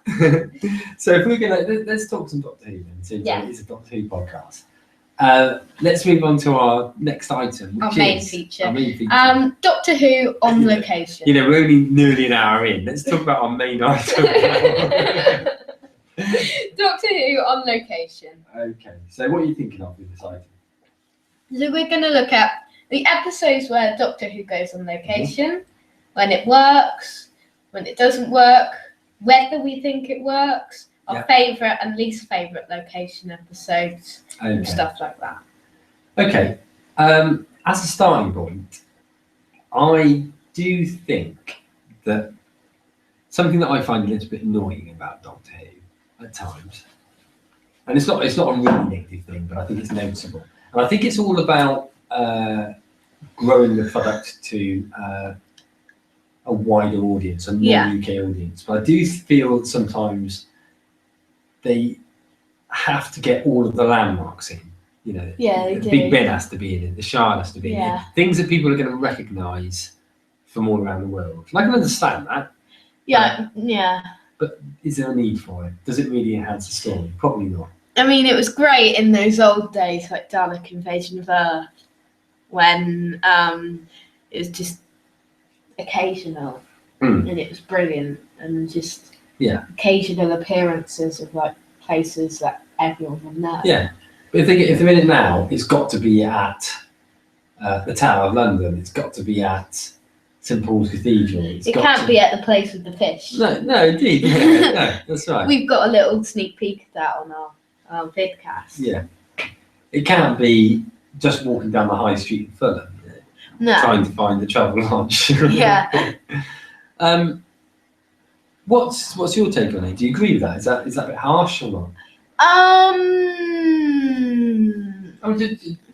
So if we're gonna let's talk some Doctor Who then, since Yeah. it's a Doctor Who podcast. Let's move on to our next item, Our which main is feature. Our main feature. Doctor Who on location. You know, we're only nearly an hour in. Let's talk about our main item. Doctor Who on location. Okay. So what are you thinking of with this item? So we're going to look at the episodes where Doctor Who goes on location, when it works, when it doesn't work, whether we think it works, our favourite and least favourite location episodes, and stuff like that. Okay. As a starting point, I do think that something that I find a little bit annoying about Doctor Who at times, and it's not a really negative thing, but I think it's noticeable, and I think it's all about growing the product to a wider audience, a non-UK audience. But I do feel that sometimes they have to get all of the landmarks in. You know, they do. Big Ben has to be in it, the Shard has to be in Yeah. it. Things that people are going to recognise from all around the world. And I can understand that. Yeah. But is there a need for it? Does it really enhance the story? Probably not. I mean, it was great in those old days, like Dalek Invasion of Earth, when it was just occasional and it was brilliant, and just occasional appearances of like places that everyone would know. Yeah. But if they're in it now, it's got to be at the Tower of London. It's got to be at St Paul's Cathedral. It can't be at the place with the fish. No, indeed. Yeah, no, that's right. We've got a little sneak peek of that on our vidcast. Yeah. It can't be just walking down the high street in Fulham, No. trying to find the travel lodge. Yeah. What's your take on it? Do you agree with that? Is that a bit harsh or not?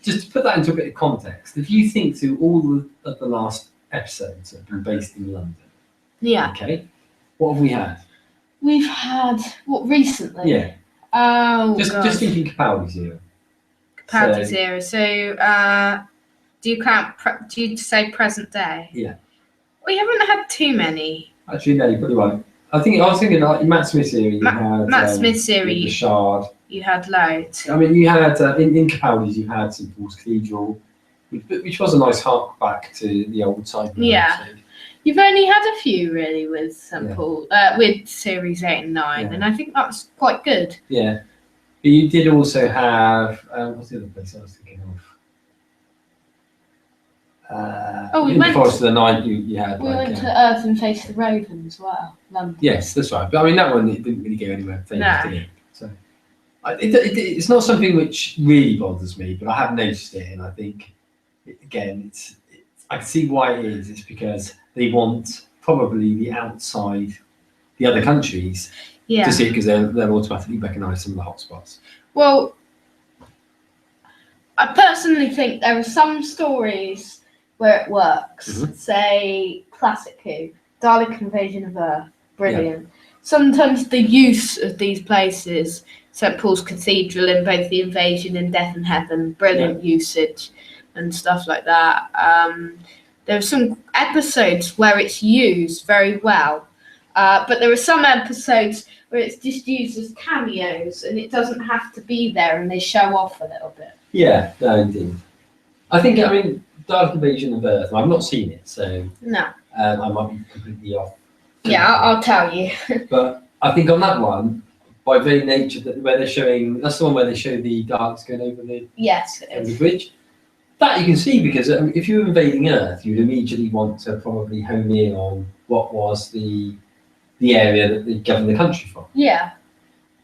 Just to put that into a bit of context, if you think through all of the last episodes that have been based in London, okay, what have we had? We've had what recently? Yeah. Oh, Just thinking Capaldi's era. Capaldi's era. So, do you count? Do you say present day? Yeah. We haven't had too many. Actually, no, you're probably right. I was thinking like Matt Smith's era. You had Matt Smith's era. the Shard. You had loads. I mean, you had in Capaldi's, you had St Paul's Cathedral, which was a nice hark back to the old side. Yeah. You've only had a few really with St Paul, with series 8 and 9, and I think that's quite good. Yeah, but you did also have what's the other place I was thinking of? We in went the Forest of the Night. You had. We went to Earth and Face the Raven as well, London. Yes, that's right. But I mean, that one it didn't really go anywhere famous, No. did it? So it's not something which really bothers me, but I have noticed it, and I think again, I can see why it is. It's because they want probably the other countries to see it, because they'll automatically recognise some of the hotspots. Well, I personally think there are some stories where it works. Say Classic Who, Dalek Invasion of Earth, brilliant. Sometimes the use of these places, St Paul's Cathedral in both The Invasion and Death in Heaven. Brilliant usage and stuff like that. There are some episodes where it's used very well, but there are some episodes where it's just used as cameos and it doesn't have to be there and they show off a little bit. Yeah, no, indeed. I think, I mean, Dark Invasion of Earth, I've not seen it, so No. I might be completely off. Yeah, I'll tell you. But I think on that one, by very nature, where they're showing, that's the one where they show the darks going over the, Yes, it over the is. bridge. That you can see because if you were invading Earth, you'd immediately want to probably home in on what was the area that they governed the country from. Yeah.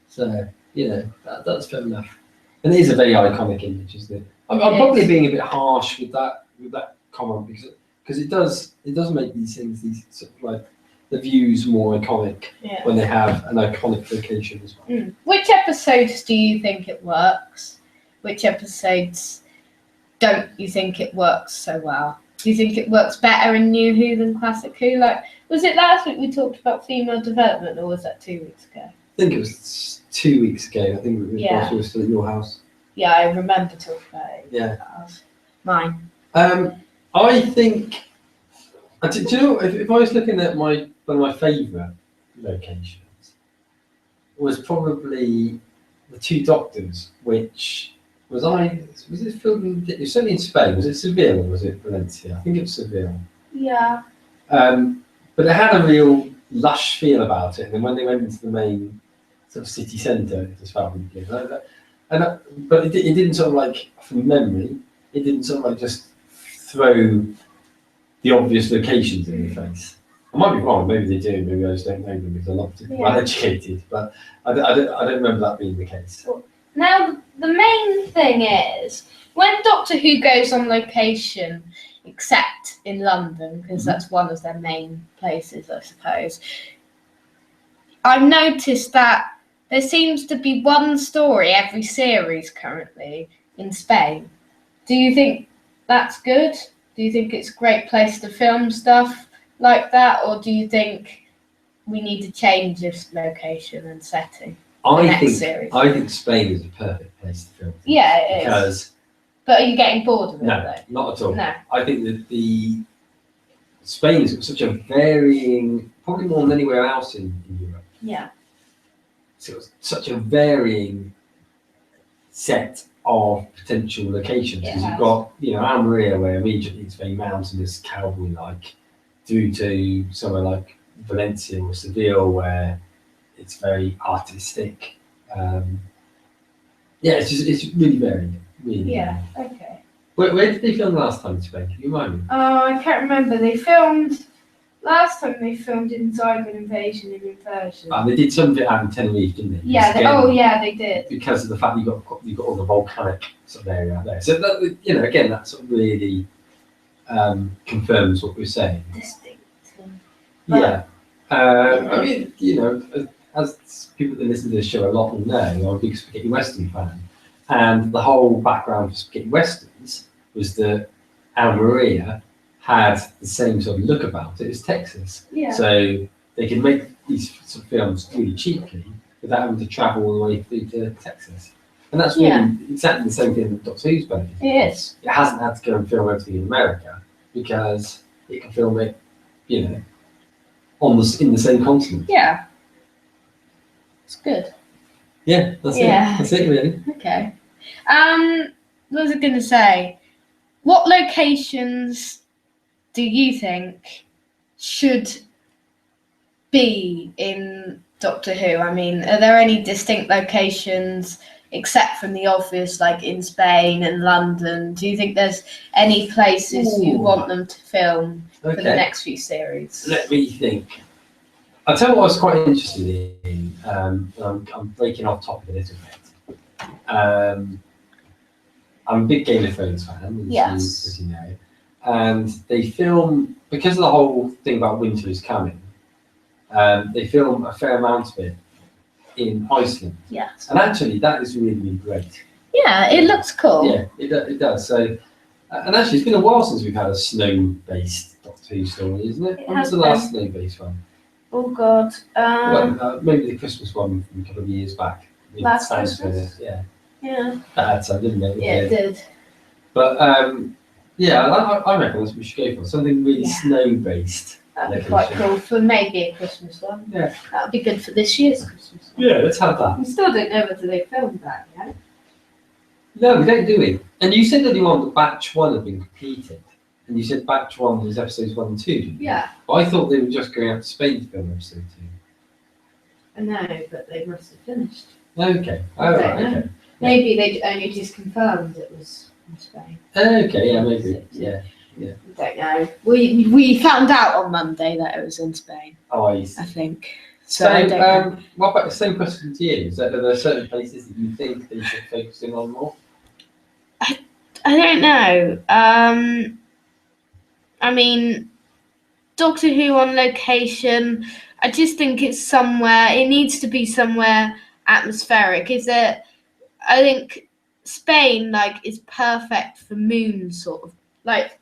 So, you know, that's fair enough. And it is a very iconic image, isn't it? I'm It probably is. being a bit harsh with that comment because it does make these things, these sort of like the views more iconic Yeah. when they have an iconic location as well. Which episodes do you think it works? Which episodes don't you think it works so well? Do you think it works better in New Who than Classic Who? Like, was it last week we talked about female development, or was that 2 weeks ago? I think it was 2 weeks ago. I think it was whilst we were still at your house. Yeah, I remember talking about it. Yeah. That was mine. I think. Do you know if I was looking at one of my favourite locations was probably the Two Doctors, which was it filmed? It was certainly in Spain. Was it Seville or was it Valencia? I think it was Seville. Yeah. But it had a real lush feel about it. And then when they went into the main sort of city centre, it just felt really good. But it didn't sort of like, from memory, it didn't sort of like just throw the obvious locations in your face. I might be wrong, maybe they do, maybe I just don't know them because I'm not particularly well educated, but I don't remember that being the case. Now, the main thing is, when Doctor Who goes on location, except in London, because that's one of their main places, I suppose, I've noticed that there seems to be one story every series currently in Spain. Do you think that's good? Do you think it's a great place to film stuff like that? Or do you think we need to change this location and setting? I think Spain is a perfect place to film. Yeah, it because is. But are you getting bored of it, no, though? not at all. No. I think that Spain is such a varying, probably more than anywhere else in Europe. Yeah. So it's such a varying set of potential locations because you've got, Almeria, where immediately it's very mountainous, cowboy-like, through to somewhere like Valencia or Seville, where it's very artistic. It's really varied. Really. Yeah. Varied. Okay. Where did they film last time in Spain? Can you remind me? Oh, I can't remember. Last time they filmed Inside an Invasion and Inversion. They did some of it out in Tenerife, didn't they? Yeah. They did. Because of the fact you've got all the volcanic sort of area out there. So that, again, that sort of really confirms what we're saying. Distinct. Yeah. I mean, as people that listen to this show a lot will know, I'm a big spaghetti western fan, and the whole background for spaghetti westerns was that Almeria had the same sort of look about it as Texas. Yeah. So they could make these sort of films really cheaply without having to travel all the way through to Texas. And that's really exactly the same thing that Doctor Who's benefited. It is. It hasn't had to go and film everything in America because it can film it, in the same continent. Yeah. It's good. Yeah, that's it. That's it, really. Okay. What was I going to say? What locations do you think should be in Doctor Who? I mean, are there any distinct locations except from the obvious, like in Spain and London? Do you think there's any places you want them to film for the next few series? Let me think. I'll tell you what I was quite interested in. I'm breaking off topic a little bit. I'm a big Game of Thrones fan, as you know. And they film, because of the whole thing about winter is coming, they film a fair amount of it in Iceland. Yes. And actually, that is really, really great. Yeah, it looks cool. Yeah, it does. So, and actually, it's been a while since we've had a snow-based Doctor Who story, isn't it? When was the last snow-based one? Oh God. Maybe the Christmas one from a couple of years back. Last Sans Christmas? with it, yeah. Yeah. That had some, didn't it? Yeah, it did. But yeah, I reckon that's what we should go for. Something really Yeah. snow-based. That'd be quite cool for maybe a Christmas one. Yeah. That would be good for this year's Christmas one. Yeah, let's have that. We still don't know whether they filmed that yet. No, we don't do it. And you said earlier on that batch 1 had been completed. And you said batch 1 was episodes 1 and 2, didn't you? Yeah. But I thought they were just going out to Spain to film episode 2. I know, but they must have finished. Okay. I Oh, don't right, know. okay. Maybe they only just confirmed it was in Spain. Okay, yeah, maybe. Yeah. We don't know. We found out on Monday that it was in Spain, Oh, I see. I think. So, I don't know. what about the same question to you? Is that are there certain places that you think they should focus in on more? I don't know. I mean, Doctor Who on location, I just think it's somewhere, it needs to be somewhere atmospheric. I think Spain, like, is perfect for moon sort of, like,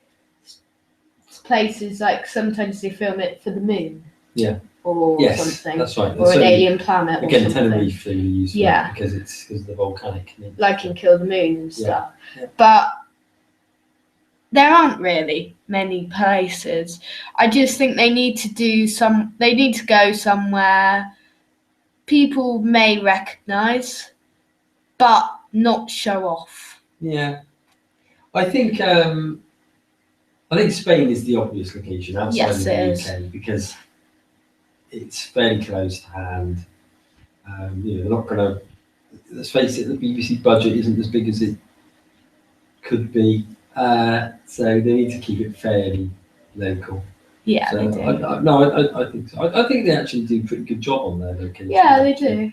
places, like, sometimes they film it for the moon. Yeah. Or Yes, something. that's right. Or an alien planet or Again, something. Tenerife they use for Yeah. it because it's because of the volcanic. Like in Kill the Moon and Yeah. stuff. Yeah. But there aren't really many places. I just think they need to go somewhere people may recognise, but not show off. Yeah, I think Spain is the obvious location outside Yes, of the it UK because it's fairly close to hand. They're not going to. Let's face it, the BBC budget isn't as big as it could be, so they need to keep it fairly local. Yeah, So they do. I think so. I think they actually do a pretty good job on their location. Yeah, they do.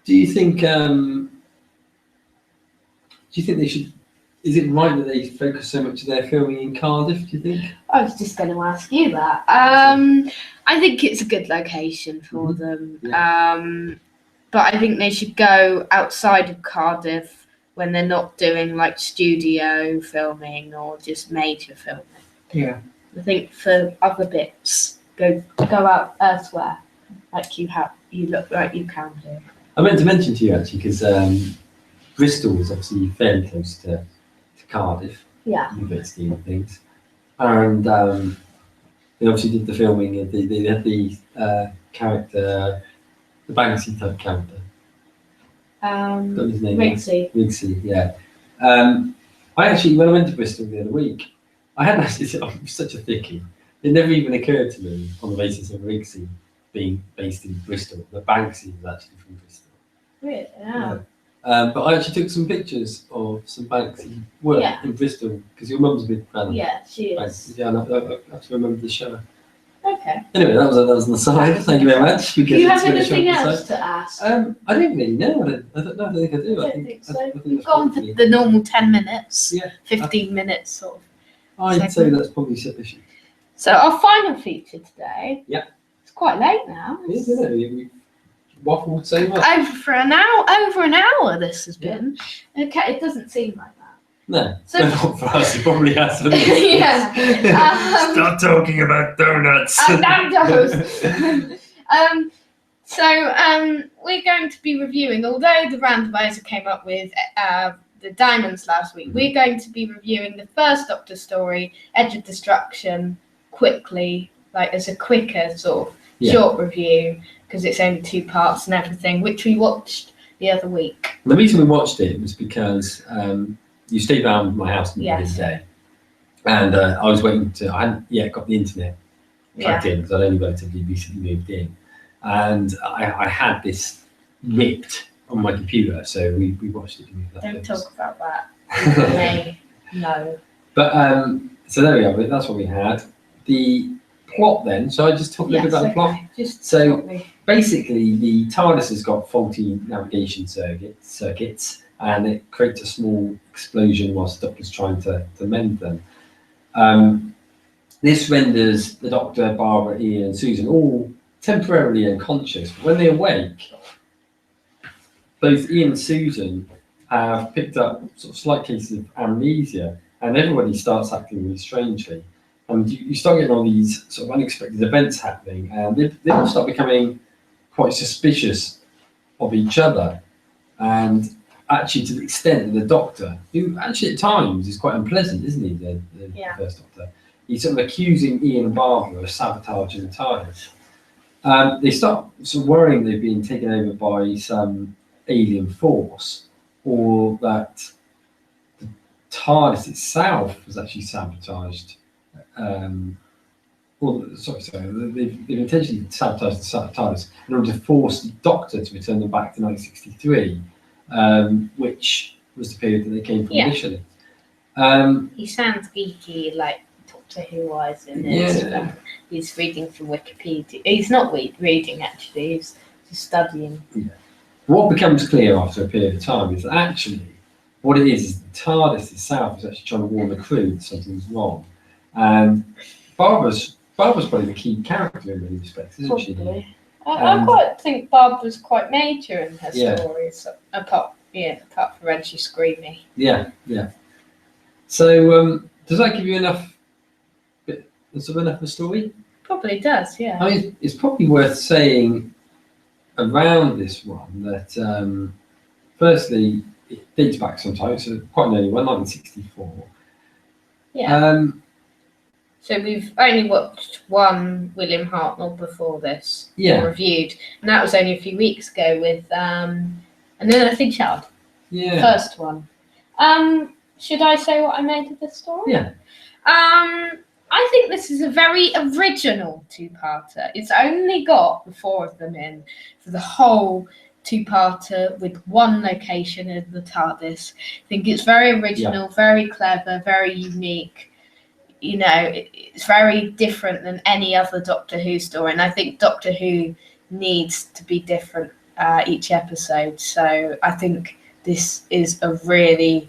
Do you think? Do you think they should? Is it right that they focus so much of their filming in Cardiff? Do you think? I was just going to ask you that. I think it's a good location for them. But I think they should go outside of Cardiff when they're not doing like studio filming or just major filming. Yeah. I think for other bits, go out elsewhere, like you look like you can do. I meant to mention to you actually because Bristol is obviously fairly close to Cardiff. Yeah. University and things, and they obviously did the filming. And they had the character, the Banksy type character. Got his name. Rigsy, yeah. I actually, when I went to Bristol the other week, I hadn't actually. I'm such a thickie. It never even occurred to me on the basis of Rigsy being based in Bristol that Banksy was actually from Bristol. Really? Yeah. But I actually took some pictures of some Banksy work in Bristol because your mum's a big fan. Yeah, she is. Banksy. Yeah, I have to remember the show. Okay. Anyway, that was on the side. Thank you very much. Do you have anything else to ask? I don't really know. I don't think I do. I don't think so. I think We've that's gone for probably- the normal 10 minutes, Yeah, 15 minutes sort of. I'd say that's probably sufficient. So our final feature today. Yeah. It's quite late now. Yeah, you know, we waffled so much. Over an hour this has been. Okay, it doesn't seem like that. No, So- not for us. It probably has. Yeah. Stop talking about donuts. We're going to be reviewing, although the randomizer came up with the diamonds last week, we're going to be reviewing the first Doctor story, Edge of Destruction, quickly, like as a quicker sort of short review, because it's only 2 parts and everything, which we watched the other week. The reason we watched it was because you stayed around my house on the other day, and I was waiting I hadn't yet got the internet plugged in because I'd only relatively recently moved in, and I had this ripped on my computer, so we watched it. Don't talk about that. No. But so there we are. That's what we had. The plot then. So I just talk a little bit about the plot. So basically, the TARDIS has got faulty navigation circuits, and it creates a small explosion whilst the Doctor's trying to mend them. This renders the Doctor, Barbara, Ian, and Susan all temporarily unconscious. But when they awake, both Ian and Susan have picked up sort of slight cases of amnesia, and everybody starts acting really strangely. And you start getting all these sort of unexpected events happening, and they all start becoming quite suspicious of each other, and actually to the extent that the Doctor, who actually at times is quite unpleasant, isn't he? The Yeah. first Doctor, he's sort of accusing Ian and Barbara of sabotaging the TARDIS. They start sort of worrying they've been taken over by some alien force, or that the TARDIS itself was actually sabotaged. They've intentionally sabotaged the TARDIS in order to force the Doctor to return them back to 1963, which was the period that they came from Yeah. initially. He sounds geeky, like Doctor Who wise in this. Yeah. He's reading from Wikipedia. He's not reading actually. He's just studying. What becomes clear after a period of time is that actually what it is the TARDIS itself is actually trying to warn the crew that something's wrong. And Barbara's probably the key character in many respects, isn't she? Probably. I quite think Barbara's quite major in her Yeah. stories, apart from when she's screamy. Yeah. So does that give you enough of a story? Probably does, yeah. I mean, it's probably worth saying around this one that firstly, it dates back sometimes, so quite an early one, 1964. Yeah. So we've only watched one William Hartnell before this, Yeah. reviewed, and that was only a few weeks ago with An Unearthly Child, Yeah. first one. Should I say what I made of this story? Yeah. I think this is a very original two-parter. It's only got the four of them in for the whole two-parter with one location in the TARDIS. I think it's very original, very clever, very unique. You know, it's very different than any other Doctor Who story, and I think Doctor Who needs to be different each episode. So I think this is a really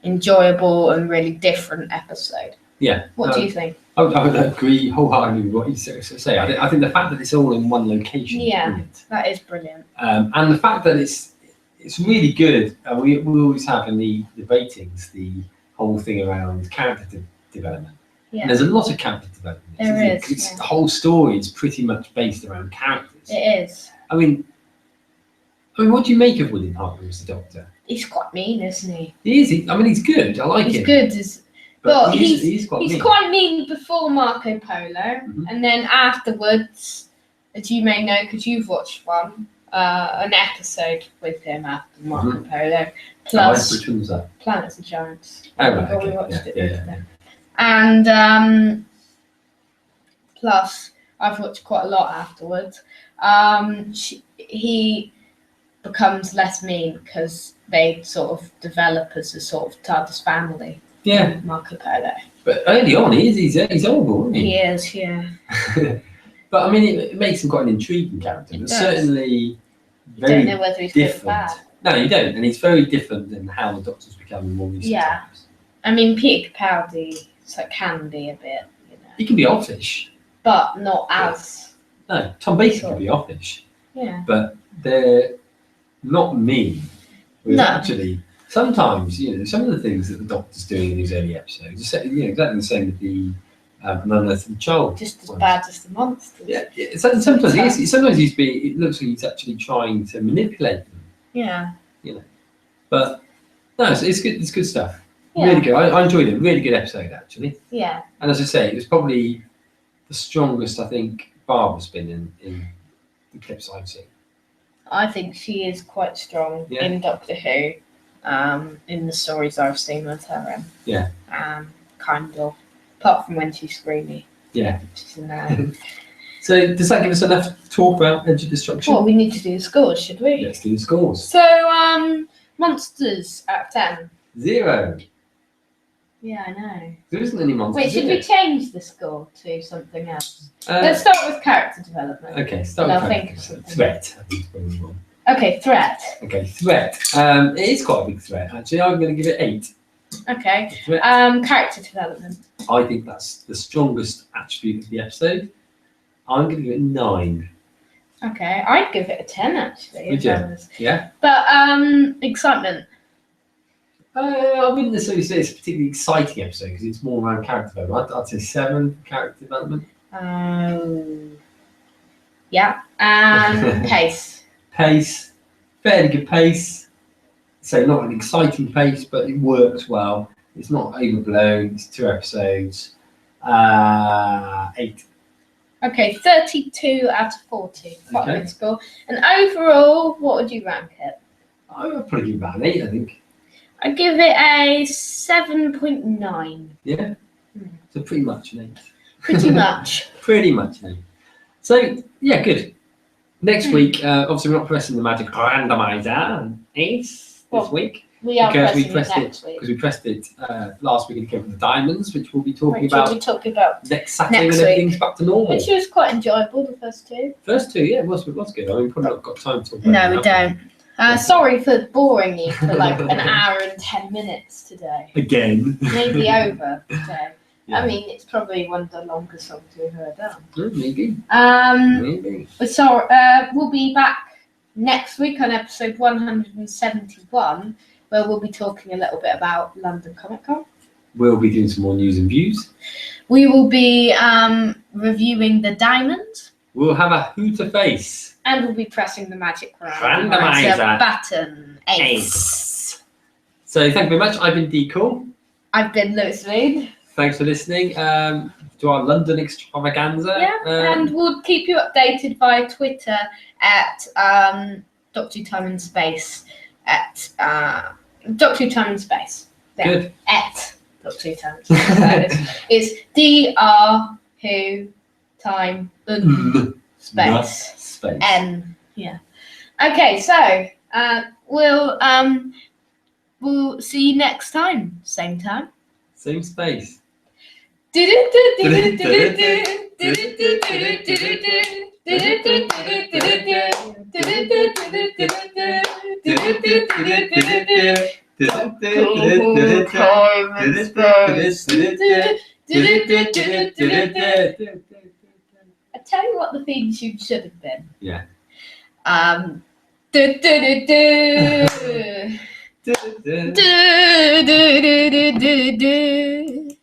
enjoyable and really different episode. Yeah. What do you think? I would agree wholeheartedly with what you say. I think the fact that it's all in one location is brilliant. That is brilliant. And the fact that it's really good. We always have in the ratings the whole thing around character development. Yeah. And there's a lot of character development. There is, It's, yeah. The whole story is pretty much based around characters. It is. I mean, what do you make of William Hartnell as the Doctor? He's quite mean, isn't he? He is. He's good. I like him. He's good. But he's he's quite mean. quite mean before Marco Polo, and then afterwards, as you may know, because you've watched an episode with him after Marco Polo, plus Which one was that? Planets of Giants. Oh, right, We okay. watched it Yeah. together. And plus, I've watched quite a lot afterwards. He becomes less mean because they sort of develop as a sort of TARDIS family. Yeah. Marco Polo. But early on, he's horrible, isn't he? He is, yeah. But I mean, it makes him quite an intriguing character. It But does. certainly You very don't know whether he's good or different. bad. No, you don't, and he's very different than how the Doctor's become in more recent Yeah. times. I mean, Peter Capaldi can be a bit, He can be offish. but not as. No, Tom Baker can be offish, Yeah. but they're not mean. Whereas No. actually, sometimes, some of the things that the Doctor's doing in his early episodes, exactly the same with the An Unearthly Child. Just as ones. bad as the monsters. Yeah, sometimes it looks like he's actually trying to manipulate them. Yeah. But no, it's good. It's good stuff. Yeah. Really good. I enjoyed it. Really good episode, actually. Yeah. And as I say, it was probably the strongest I think Barbara's been in the clips I've seen. I think she is quite strong Yeah. in Doctor Who, in the stories I've seen with her in. Yeah. Kind of. Apart from when she's screamy. Yeah. She's in there. So does that give us enough to talk about Edge of Destruction? Well, we need to do the scores, should we? Let's do the scores. So, monsters out of 10. 0. Yeah, I know. There isn't any monsters. Wait, should in we it? change the score to something else? Uh, Let's start with character development. Okay, start No, with think characters. of something. Threat. I think is probably one. Okay, threat. Okay, threat. It is quite a big threat, actually. I'm going to give it 8. Okay. Threat. Character development. I think that's the strongest attribute of the episode. I'm going to give it 9. Okay, I'd give it a 10 actually. Would if you? I was- Yeah? But excitement. I wouldn't necessarily say it's a particularly exciting episode because it's more around character development. I'd say 7 for character development. Oh. Yeah. Pace. Pace, fairly good pace. So not an exciting pace, but it works well. It's not overblown. It's 2 episodes. 8. Okay, 32 out of 40. Quite a Okay. good score. And overall, what would you rank it? I would probably give it about an 8, I think. I'd give it a 7.9. Yeah. Hmm. So pretty much an 8. Pretty much. Pretty much an 8. So, yeah, good. Next week, obviously we're not pressing the magic randomizer this Well, week. We are Because we pressing it pressed next week. Because we pressed it last week again with the diamonds, which we'll be talking Which we'll about be talking about. next Saturday next when week. everything's back to normal. Which was quite enjoyable, the first two. First 2, yeah, it was good. I mean, probably not got time to talk about No, it we now. don't. Sorry for boring you for like an hour and 10 minutes today. Again. Maybe over today. Yeah. I mean, it's probably one of the longest songs we've ever done. Maybe. Maybe. So, we'll be back next week on episode 171, where we'll be talking a little bit about London Comic Con. We'll be doing some more news and views. We will be reviewing the diamond, We'll have a who to face. and we'll be pressing the magic Randomizer. button. Ace. So thank you very much. I've been D. Cool. I've been Lewis Reed. Thanks for listening to our London extravaganza. Yeah, and we'll keep you updated via Twitter at Doctor Who Time and Space at Doctor Who Time and Space. Yeah, Good. at Doctor Who Time and Space. It's DR Who Time and Space. Space. N. Yeah. Okay, so we'll see you next time. Same time. Same space. I tell you what the theme tune should have been. Yeah. Do, do, do, do. Do, do, do, do, do, do.